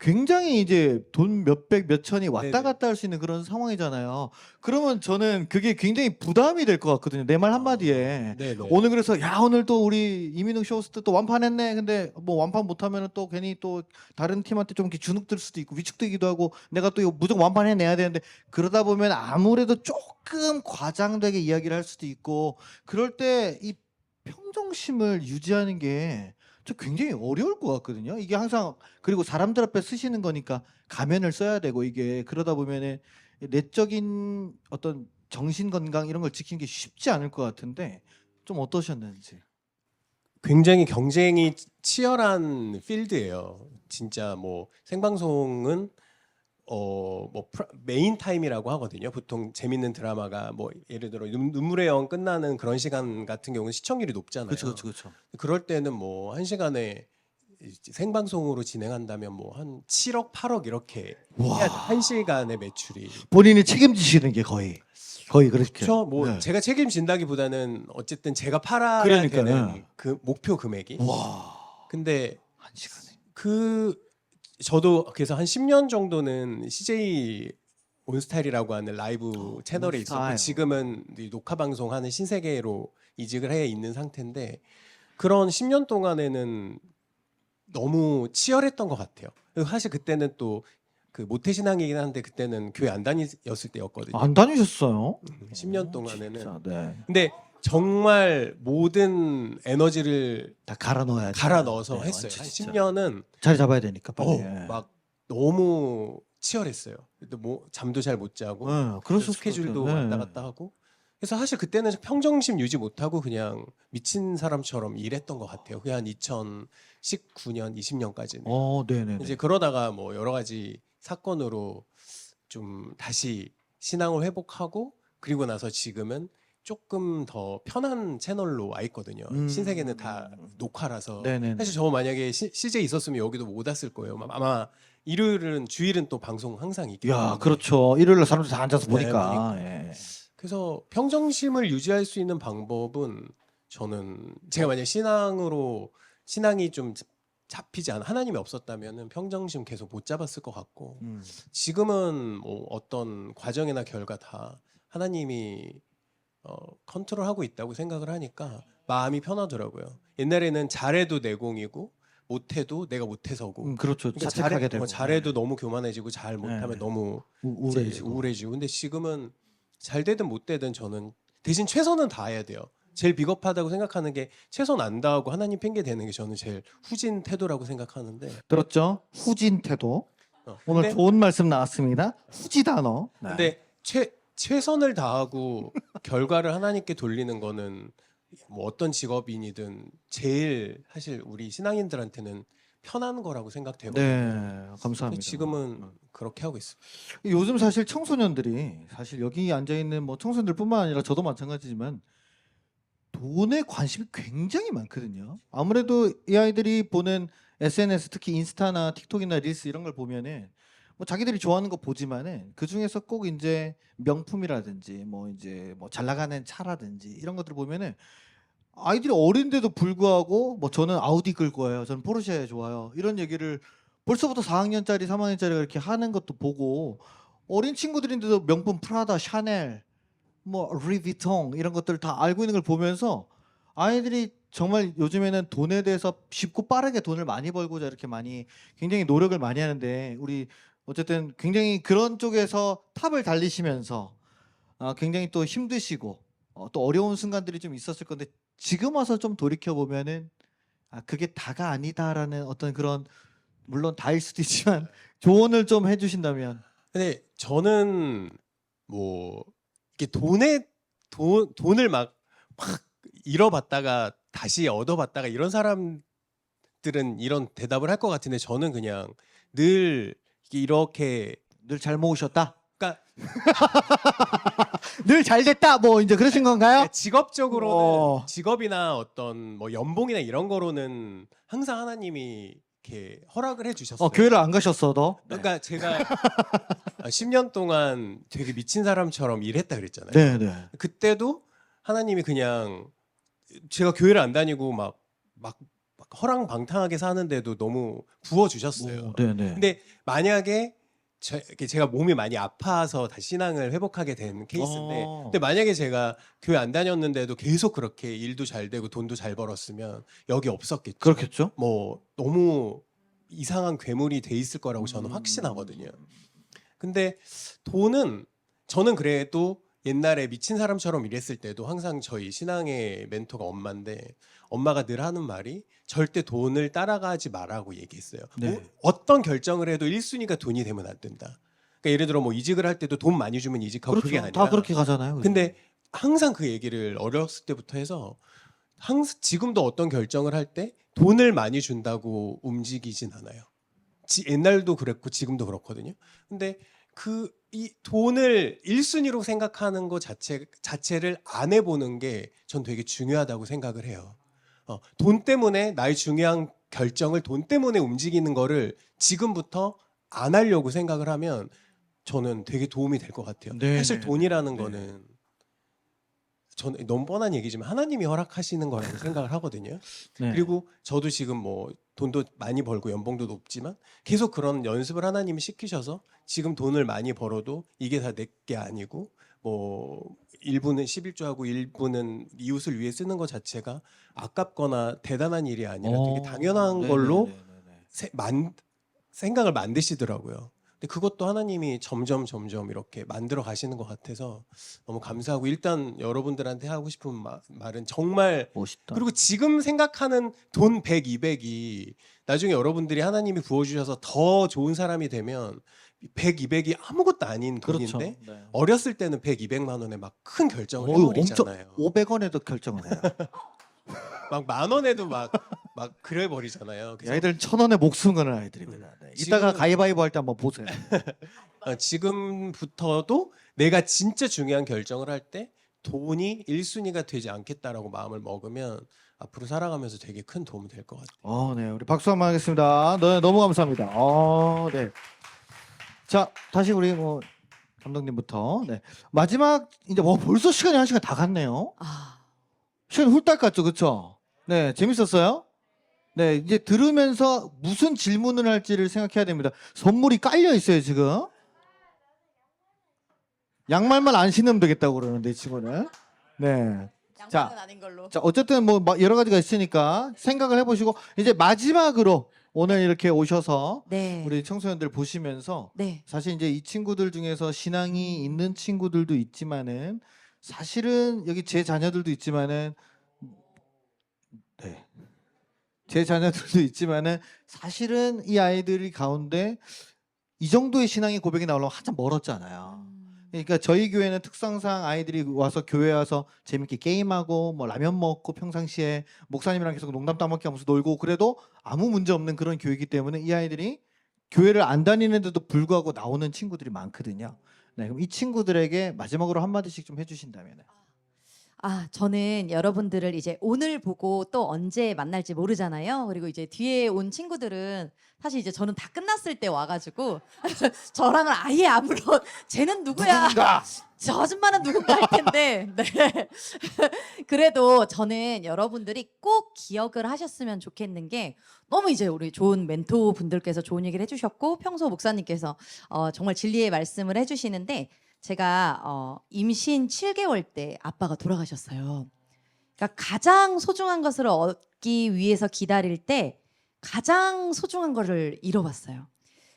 굉장히 이제 돈 몇백 몇천이 왔다 네네. 갔다 할 수 있는 그런 상황이잖아요. 그러면 저는 그게 굉장히 부담이 될 것 같거든요. 내 말 한마디에. 네. 오늘 그래서 오늘 또 우리 이민웅 쇼호스트 또 완판했네. 근데 뭐 완판 못하면 또 괜히 또 다른 팀한테 좀 이렇게 주눅 들 수도 있고 위축되기도 하고 내가 또 이거 무조건 완판해내야 되는데 그러다 보면 아무래도 조금 과장되게 이야기를 할 수도 있고 그럴 때 이 평정심을 유지하는 게 저 굉장히 어려울 것 같거든요. 이게 항상 그리고 사람들 앞에 쓰시는 거니까 가면을 써야 되고 이게 그러다 보면은 내적인 어떤 정신 건강 이런 걸 지키는 게 쉽지 않을 것 같은데 좀 어떠셨는지. 굉장히 경쟁이 치열한 필드예요. 진짜 뭐 생방송은 메인 타임이라고 하거든요. 보통 재밌는 드라마가 뭐 예를 들어 눈물의 여왕 끝나는 그런 시간 같은 경우는 시청률이 높잖아요. 그렇죠. 그럴 때는 뭐 한 시간에 생방송으로 진행한다면 뭐 한 7억, 8억 이렇게 해야 돼. 한 시간의 매출이. 본인이 책임지시는 게 거의 그렇게. 그렇죠. 뭐 네. 제가 책임진다기보다는 어쨌든 제가 팔아야 그러니까요. 되는 그 목표 금액이. 와, 근데 한 시간에. 저도 그래서 한 10년 정도는 CJ 온스타일이라고 하는 라이브 채널에 있었고 온스타일. 지금은 이 녹화 방송하는 신세계로 이직을 해 있는 상태인데 그런 10년 동안에는 너무 치열했던 것 같아요. 그리고 사실 그때는 또 그 모태신앙이긴 한데 그때는 교회 안 다녔을 때였거든요. 안 다니셨어요? 10년 동안에는. 진짜, 네. 근데 정말 모든 에너지를 다 갈아 넣어야 갈아 넣어서 네, 했어요. 완전 한 진짜. 10년은 자리 잡아야 되니까 빨리. 막 너무 치열했어요. 뭐 잠도 잘 못 자고 그러셨을 스케줄도 것 같아요. 왔다 갔다 하고. 그래서 사실 그때는 평정심 유지 못하고 그냥 미친 사람처럼 일했던 것 같아요. 그게 한 2019년, 20년까지는. 네네. 이제 그러다가 뭐 여러 가지 사건으로 좀 다시 신앙을 회복하고 그리고 나서 지금은 조금 더 편한 채널로 와 있거든요. 신세계는 다 녹화라서. 네네. 사실 저 만약에 CJ 있었으면 여기도 못 왔을 거예요. 아마 일요일은 주일은 또 방송 항상 있기 때문에. 야, 그렇죠. 일요일날 사람들 다 앉아서 네, 보니까. 보니까. 예. 그래서 평정심을 유지할 수 있는 방법은 저는 제가 만약 신앙이 좀 잡히지 않아 하나님이 없었다면은 평정심 계속 못 잡았을 것 같고 지금은 뭐 어떤 과정이나 결과 다 하나님이 컨트롤하고 있다고 생각을 하니까 마음이 편하더라고요. 옛날에는 잘해도 내공이고 못해도 내가 못해서고 그렇죠. 그러니까 자책하게 되고. 잘해도 너무 교만해지고 잘 못하면 네. 너무 우울해지고. 우울해지고. 근데 지금은 잘 되든 못 되든 저는 대신 최선은 다해야 돼요. 제일 비겁하다고 생각하는 게 최선 안 다하고 하나님 핑계 대는 게 저는 제일 후진 태도라고 생각하는데. 들었죠? 후진 태도. 오늘 근데, 좋은 말씀 나왔습니다. 후지 단어. 네. 근데 최선을 다하고 결과를 하나님께 돌리는 거는 뭐 어떤 직업인이든 제일 사실 우리 신앙인들한테는 편한 거라고 생각되거든요. 네, 감사합니다. 지금은 그렇게 하고 있습니다. 요즘 사실 청소년들이 사실 여기 앉아 있는 뭐 청소년들뿐만 아니라 저도 마찬가지지만 돈에 관심이 굉장히 많거든요. 아무래도 이 아이들이 보는 SNS, 특히 인스타나 틱톡이나 릴스 이런 걸 보면은 뭐 자기들이 좋아하는 거 보지만은 그 중에서 꼭 이제 명품이라든지 뭐 이제 뭐 잘 나가는 차라든지 이런 것들 보면은 아이들이 어린데도 불구하고 뭐 저는 아우디 끌 거예요. 저는 포르쉐 좋아요. 이런 얘기를 벌써부터 4학년짜리, 3학년짜리가 이렇게 하는 것도 보고 어린 친구들인데도 명품 프라다, 샤넬, 뭐 루이비통 이런 것들을 다 알고 있는 걸 보면서 아이들이 정말 요즘에는 돈에 대해서 쉽고 빠르게 돈을 많이 벌고자 이렇게 많이 굉장히 노력을 많이 하는데 우리 어쨌든 굉장히 그런 쪽에서 탑을 달리시면서 굉장히 또 힘드시고 또 어려운 순간들이 좀 있었을 건데 지금 와서 좀 돌이켜 보면은 그게 다가 아니다라는 어떤 그런 물론 다일 수도 있지만 조언을 좀 해주신다면. 근데 저는 뭐 이렇게 돈을 막 잃어봤다가 다시 얻어봤다가 이런 사람들은 이런 대답을 할 것 같은데 저는 그냥 늘 이렇게 늘 잘 모으셨다. 그러니까 늘 잘 됐다. 뭐 이제 그러신 건가요? 직업적으로는 직업이나 어떤 뭐 연봉이나 이런 거로는 항상 하나님이 이렇게 허락을 해주셨어요. 교회를 안 가셨어도. 그러니까 제가 10년 동안 되게 미친 사람처럼 일했다 그랬잖아요. 네, 네. 그때도 하나님이 그냥 제가 교회를 안 다니고 막 허랑방탕하게 사는데도 너무 부어주셨어요. 네, 네. 근데 만약에 제가 몸이 많이 아파서 다시 신앙을 회복하게 된 케이스인데 근데 만약에 제가 교회 안 다녔는데도 계속 그렇게 일도 잘 되고 돈도 잘 벌었으면 여기 없었겠죠. 그렇겠죠. 뭐 너무 이상한 괴물이 돼 있을 거라고 저는 확신하거든요. 근데 돈은 저는 그래도 옛날에 미친 사람처럼 일했을 때도 항상 저희 신앙의 멘토가 엄마인데 엄마가 늘 하는 말이 절대 돈을 따라가지 말라고 얘기했어요. 네. 뭐 어떤 결정을 해도 1순위가 돈이 되면 안 된다. 그러니까 예를 들어 뭐 이직을 할 때도 돈 많이 주면 이직하고 그렇죠. 그게 아니라 다 그렇게 가잖아요. 근데 항상 그 얘기를 어렸을 때부터 해서 항상 지금도 어떤 결정을 할 때 돈을 많이 준다고 움직이진 않아요. 옛날도 그랬고 지금도 그렇거든요. 근데 이 돈을 1순위로 생각하는 것 자체를 안 해보는 게 전 되게 중요하다고 생각을 해요. 돈 때문에 나의 중요한 결정을 돈 때문에 움직이는 거를 지금부터 안 하려고 생각을 하면 저는 되게 도움이 될 것 같아요. 네, 사실 네, 돈이라는 네. 거는 저는 너무 뻔한 얘기지만 하나님이 허락하시는 거라고 생각을 하거든요. 네. 그리고 저도 지금 뭐 돈도 많이 벌고 연봉도 높지만 계속 그런 연습을 하나님이 시키셔서 지금 돈을 많이 벌어도 이게 다 내 게 아니고 뭐 일부는 11조하고 일부는 이웃을 위해 쓰는 것 자체가 아깝거나 대단한 일이 아니라 되게 당연한 걸로 생각을 만드시더라고요. 근데 그것도 하나님이 점점 이렇게 만들어 가시는 것 같아서 너무 감사하고 일단 여러분들한테 하고 싶은 말은 정말 멋있다. 그리고 지금 생각하는 돈 100, 200이 나중에 여러분들이 하나님이 부어주셔서 더 좋은 사람이 되면 100, 200이 아무것도 아닌 그렇죠. 돈인데 네. 어렸을 때는 100, 200만 원에 막 큰 결정을 엄청 해버리잖아요. 500원에도 결정을 해요. 막 만 원에도 막 막 그래 버리잖아요. 이 그래서 아이들 1,000원에 목숨 거는 아이들입니다. 네. 이따가 지금은- 가위바위보 할 때 한번 보세요. 지금부터도 내가 진짜 중요한 결정을 할 때 돈이 1순위가 되지 않겠다라고 마음을 먹으면 앞으로 살아가면서 되게 큰 도움이 될 것 같아요. 네. 우리 박수 한번 하겠습니다. 네, 너무 감사합니다. 네. 자, 다시 우리 뭐 감독님부터. 네. 마지막 이제 벌써 시간이 1시간 다 갔네요. 아, 시간이 훌딱 갔죠. 그렇죠? 네, 재밌었어요? 네, 이제 들으면서 무슨 질문을 할지를 생각해야 됩니다. 선물이 깔려 있어요, 지금. 양말만 안 신으면 되겠다고 그러는데, 이 친구는. 네. 자. 양말은 아닌 걸로. 자, 어쨌든 뭐 여러 가지가 있으니까 생각을 해보시고 이제 마지막으로 오늘 이렇게 오셔서 네. 우리 청소년들 보시면서 네. 사실 이제 이 친구들 중에서 신앙이 있는 친구들도 있지만은 사실은 여기 제 자녀들도 있지만은 네. 제 자녀들도 있지만은 사실은 이 아이들이 가운데 이 정도의 신앙의 고백이 나오려면 한참 멀었잖아요. 그러니까 저희 교회는 특성상 아이들이 와서 교회 와서 재밌게 게임하고 뭐 라면 먹고 평상시에 목사님이랑 계속 농담 따먹기 하면서 놀고 그래도 아무 문제 없는 그런 교육이기 때문에 이 아이들이 교회를 안 다니는데도 불구하고 나오는 친구들이 많거든요. 네, 그럼 이 친구들에게 마지막으로 한마디씩 좀 해주신다면. 저는 여러분들을 이제 오늘 보고 또 언제 만날지 모르잖아요. 그리고 이제 뒤에 온 친구들은 사실 이제 저는 다 끝났을 때 와가지고 저랑은 아예 아무런 쟤는 누구야? 누군가. 저 아줌마는 누군가 할 텐데. 네. 그래도 저는 여러분들이 꼭 기억을 하셨으면 좋겠는 게 너무 이제 우리 좋은 멘토 분들께서 좋은 얘기를 해주셨고 평소 목사님께서 정말 진리의 말씀을 해주시는데 제가 임신 7개월 때 아빠가 돌아가셨어요. 그러니까 가장 소중한 것을 얻기 위해서 기다릴 때 가장 소중한 거를 잃어봤어요.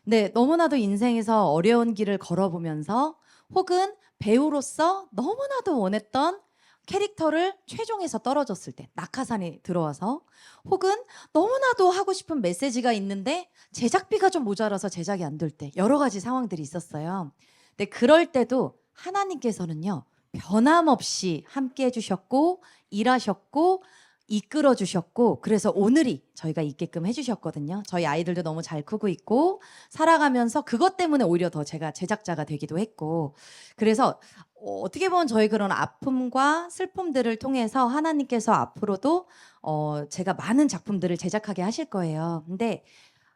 근데 너무나도 인생에서 어려운 길을 걸어보면서 혹은 배우로서 너무나도 원했던 캐릭터를 최종에서 떨어졌을 때 낙하산에 들어와서 혹은 너무나도 하고 싶은 메시지가 있는데 제작비가 좀 모자라서 제작이 안 될 때 여러 가지 상황들이 있었어요. 근데 그럴 때도 하나님께서는요 변함없이 함께 해주셨고 일하셨고 이끌어 주셨고 그래서 오늘이 저희가 있게끔 해주셨거든요. 저희 아이들도 너무 잘 크고 있고 살아가면서 그것 때문에 오히려 더 제가 제작자가 되기도 했고 그래서 어떻게 보면 저희 그런 아픔과 슬픔들을 통해서 하나님께서 앞으로도 제가 많은 작품들을 제작하게 하실 거예요. 근데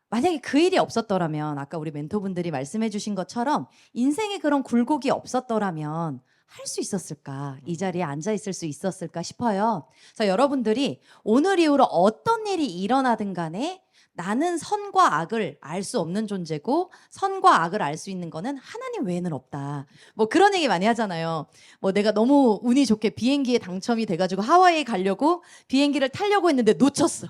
만약에 그 일이 없었더라면 아까 우리 멘토분들이 말씀해 주신 것처럼 인생에 그런 굴곡이 없었더라면 할 수 있었을까? 이 자리에 앉아 있을 수 있었을까 싶어요. 그래서 여러분들이 오늘 이후로 어떤 일이 일어나든 간에 나는 선과 악을 알 수 없는 존재고 선과 악을 알 수 있는 거는 하나님 외에는 없다. 뭐 그런 얘기 많이 하잖아요. 뭐 내가 너무 운이 좋게 비행기에 당첨이 돼가지고 하와이에 가려고 비행기를 타려고 했는데 놓쳤어.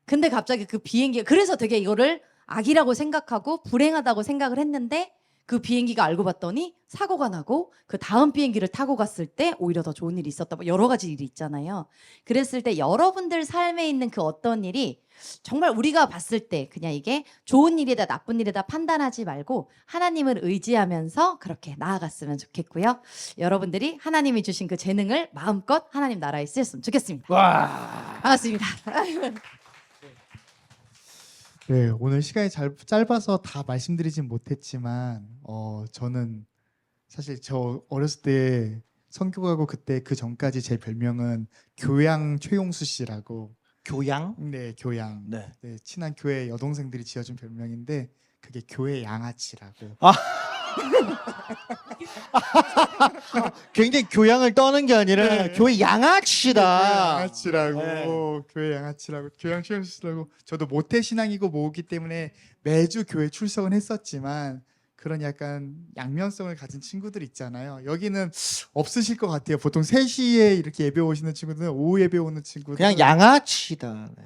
근데 갑자기 그 비행기가 그래서 되게 이거를 악이라고 생각하고 불행하다고 생각을 했는데 그 비행기가 알고 봤더니 사고가 나고 그 다음 비행기를 타고 갔을 때 오히려 더 좋은 일이 있었다. 뭐 여러 가지 일이 있잖아요. 그랬을 때 여러분들 삶에 있는 그 어떤 일이 정말 우리가 봤을 때 그냥 이게 좋은 일이다 나쁜 일이다 판단하지 말고 하나님을 의지하면서 그렇게 나아갔으면 좋겠고요. 여러분들이 하나님이 주신 그 재능을 마음껏 하나님 나라에 쓰였으면 좋겠습니다. 와. 반갑습니다. 네, 오늘 시간이 짧아서 다 말씀드리진 못했지만 저는 사실 저 어렸을 때 성교 가고 그때 그 전까지 제 별명은 교양 최용수 씨라고. 교양? 네, 교양. 네. 네, 친한 교회 여동생들이 지어준 별명인데 그게 교회 양아치라고. 굉장히 교양을 떠는 게 아니라 네. 교회 양아치다. 양아치라고. 네. 교회 양아치라고. 교양 최용수라고. 저도 모태 신앙이고 뭐기 때문에 매주 교회 출석은 했었지만 그런 약간 양면성을 가진 친구들 있잖아요. 여기는 없으실 것 같아요. 보통 3시에 이렇게 예배 오시는 친구들은 오후 예배 오는 친구들. 그냥 양아치다. 네.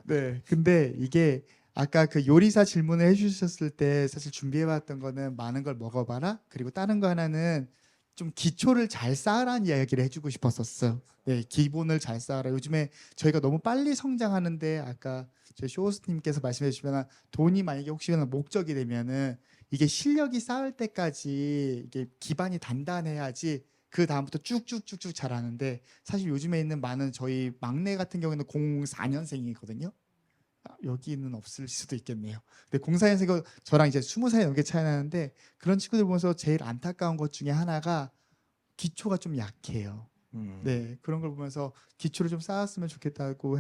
네. 근데 이게 아까 그 요리사 질문을 해주셨을 때 사실 준비해봤던 거는 많은 걸 먹어봐라. 그리고 다른 거 하나는 좀 기초를 잘 쌓으라는 이야기를 해주고 싶었었어. 네, 기본을 잘 쌓아라. 요즘에 저희가 너무 빨리 성장하는데 아까 저희 쇼호스님께서 말씀해 주시면 돈이 만약에 혹시 목적이 되면은 이게 실력이 쌓을 때까지 이게 기반이 단단해야지 그 다음부터 쭉쭉쭉쭉 자라는데 사실 요즘에 있는 많은 저희 막내 같은 경우에는 04년생이거든요. 여기는 없을 수도 있겠네요. 근데 04년생은 저랑 이제 20살 넘게 차이 나는데 그런 친구들 보면서 제일 안타까운 것 중에 하나가 기초가 좀 약해요. 네, 그런 걸 보면서 기초를 좀 쌓았으면 좋겠다고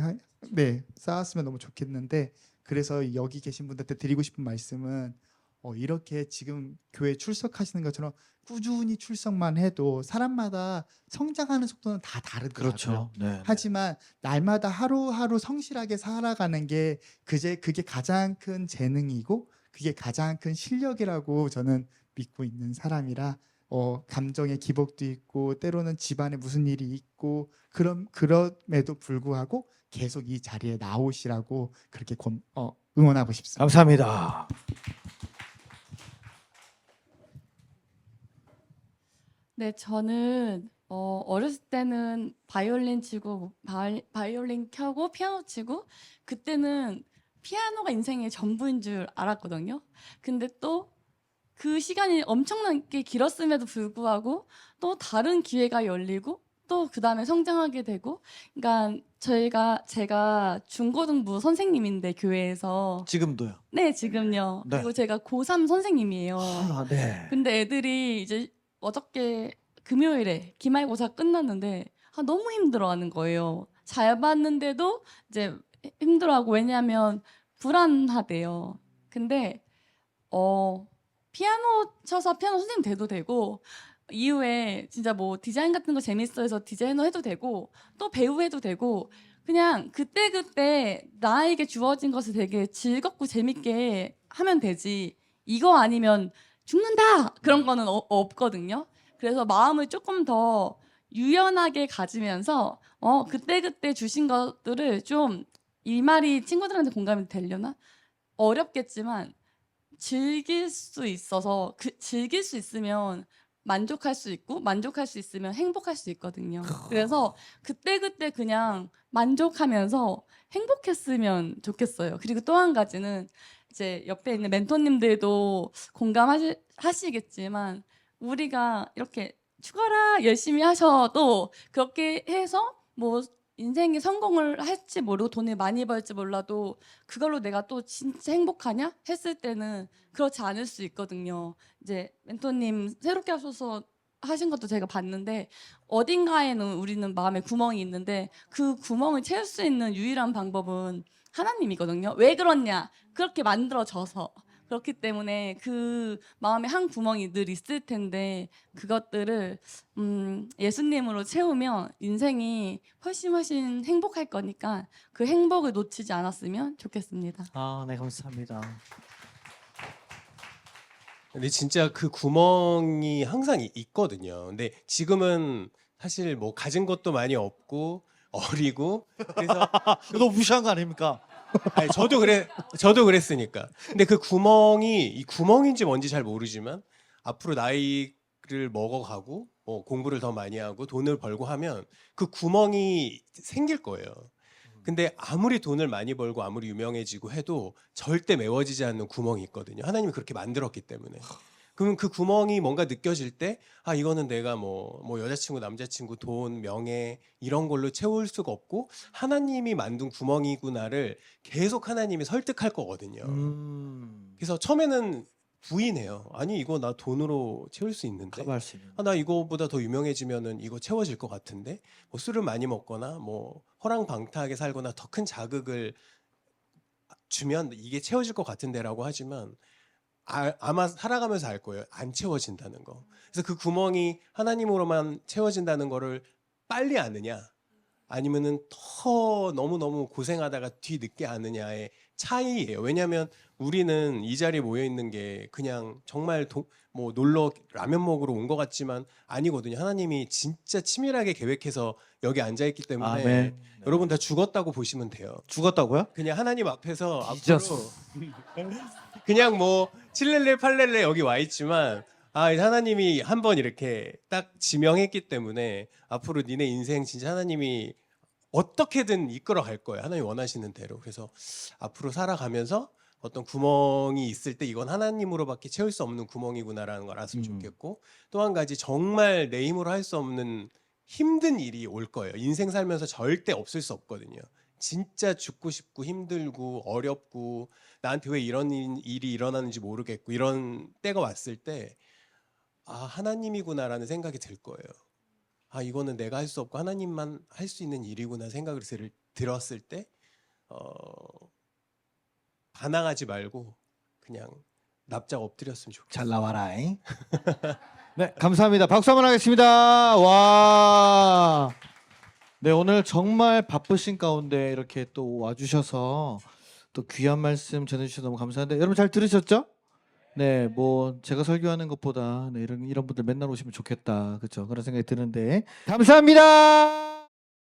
네, 쌓았으면 너무 좋겠는데 그래서 여기 계신 분들한테 드리고 싶은 말씀은 이렇게 지금 교회 출석하시는 것처럼 꾸준히 출석만 해도 사람마다 성장하는 속도는 다 다르더라고요. 그렇죠. 네. 하지만 날마다 하루하루 성실하게 살아가는 게 그게 가장 큰 재능이고 그게 가장 큰 실력이라고 저는 믿고 있는 사람이라 감정의 기복도 있고 때로는 집안에 무슨 일이 있고 그럼에도 불구하고 계속 이 자리에 나오시라고 그렇게 응원하고 싶습니다. 감사합니다. 네, 저는 어렸을 때는 바이올린 치고 바이올린 켜고 피아노 치고 그때는 피아노가 인생의 전부인 줄 알았거든요. 근데 또 그 시간이 엄청나게 길었음에도 불구하고 또 다른 기회가 열리고 또 그다음에 성장하게 되고 그러니까 제가 중고등부 선생님인데 교회에서 지금도요. 네, 지금요. 네. 그리고 제가 고3 선생님이에요. 아, 네. 근데 애들이 이제 어저께 금요일에 기말고사 끝났는데 너무 힘들어하는 거예요. 잘 봤는데도 이제 힘들어하고 왜냐하면 불안하대요. 근데 피아노 쳐서 피아노 선생님 돼도 되고 이후에 진짜 뭐 디자인 같은 거 재밌어 해서 디자이너 해도 되고 또 배우 해도 되고 그냥 그때그때 나에게 주어진 것을 되게 즐겁고 재밌게 하면 되지 이거 아니면 죽는다 그런 거는 없거든요. 그래서 마음을 조금 더 유연하게 가지면서 그때그때 주신 것들을 좀 이 말이 친구들한테 공감이 되려나? 어렵겠지만 즐길 수 있어서 즐길 수 있으면 만족할 수 있고 만족할 수 있으면 행복할 수 있거든요. 그래서 그때그때 그냥 만족하면서 행복했으면 좋겠어요. 그리고 또 한 가지는 이제 옆에 있는 멘토님들도 공감하시겠지만 우리가 이렇게 죽어라 열심히 하셔도 그렇게 해서 뭐 인생에 성공을 할지 모르고 돈을 많이 벌지 몰라도 그걸로 내가 또 진짜 행복하냐 했을 때는 그렇지 않을 수 있거든요. 이제 멘토님 새롭게 하신 것도 제가 봤는데 어딘가에는 우리는 마음에 구멍이 있는데 그 구멍을 채울 수 있는 유일한 방법은 하나님이거든요. 왜 그렇냐? 그렇게 만들어져서. 그렇기 때문에 그 마음에 한 구멍이 늘 있을 텐데 그것들을 예수님으로 채우면 인생이 훨씬 행복할 거니까 그 행복을 놓치지 않았으면 좋겠습니다. 아, 네, 감사합니다. 근데 진짜 그 구멍이 항상 있거든요. 근데 지금은 사실 뭐 가진 것도 많이 없고 어리고 그래서 너무 무시한 거 아닙니까? 아니, 저도 그랬으니까. 근데 그 구멍이 이 구멍인지 뭔지 잘 모르지만 앞으로 나이를 먹어가고 뭐 공부를 더 많이 하고 돈을 벌고 하면 그 구멍이 생길 거예요. 근데 아무리 돈을 많이 벌고 아무리 유명해지고 해도 절대 메워지지 않는 구멍이 있거든요. 하나님이 그렇게 만들었기 때문에. 그러면 그 구멍이 뭔가 느껴질 때 이거는 내가 뭐 여자친구 남자친구 돈 명예 이런 걸로 채울 수가 없고 하나님이 만든 구멍이구나를 계속 하나님이 설득할 거거든요. 그래서 처음에는 부인해요. 아니 이거 나 돈으로 채울 수 있는데 커버할 수 있는. 나 이거보다 더 유명해지면은 이거 채워질 것 같은데 뭐 술을 많이 먹거나 뭐 허랑방탕하게 살거나 더 큰 자극을 주면 이게 채워질 것 같은데라고 하지만 아마 살아가면서 알 거예요. 안 채워진다는 거. 그래서 그 구멍이 하나님으로만 채워진다는 거를 빨리 아느냐 아니면은 더 너무너무 고생하다가 뒤늦게 아느냐의 차이예요. 왜냐하면 우리는 이 자리에 모여 있는 게 그냥 정말 뭐 놀러 라면 먹으러 온 것 같지만 아니거든요. 하나님이 진짜 치밀하게 계획해서 여기 앉아 있기 때문에 아멘. 여러분 다 죽었다고 보시면 돼요. 죽었다고요? 그냥 하나님 앞에서 앞으로 잊었어. 그냥 뭐 칠렐레 팔렐레 여기 와 있지만 하나님이 한번 이렇게 딱 지명했기 때문에 앞으로 니네 인생 진짜 하나님이 어떻게든 이끌어 갈 거예요. 하나님 원하시는 대로. 그래서 앞으로 살아가면서 어떤 구멍이 있을 때 이건 하나님으로밖에 채울 수 없는 구멍이구나라는 걸 알았으면 좋겠고, 또 한 가지 정말 내 힘으로 할 수 없는 힘든 일이 올 거예요. 인생 살면서 절대 없을 수 없거든요. 진짜 죽고 싶고 힘들고 어렵고 나한테 왜 이런 일이 일어나는지 모르겠고 이런 때가 왔을 때 아, 하나님이구나라는 생각이 들 거예요. 아, 이거는 내가 할 수 없고 하나님만 할 수 있는 일이구나 생각을 들었을 때 반항하지 말고 그냥 납작 엎드렸으면 좋겠어요. 잘 나와라잉. 네, 감사합니다. 박수 한번 하겠습니다. 와. 네, 오늘 정말 바쁘신 가운데 이렇게 또 와주셔서 또 귀한 말씀 전해주셔서 너무 감사한데, 여러분 잘 들으셨죠? 네, 뭐 제가 설교하는 것보다 네, 이런 분들 맨날 오시면 좋겠다, 그렇죠? 그런 생각이 드는데 감사합니다.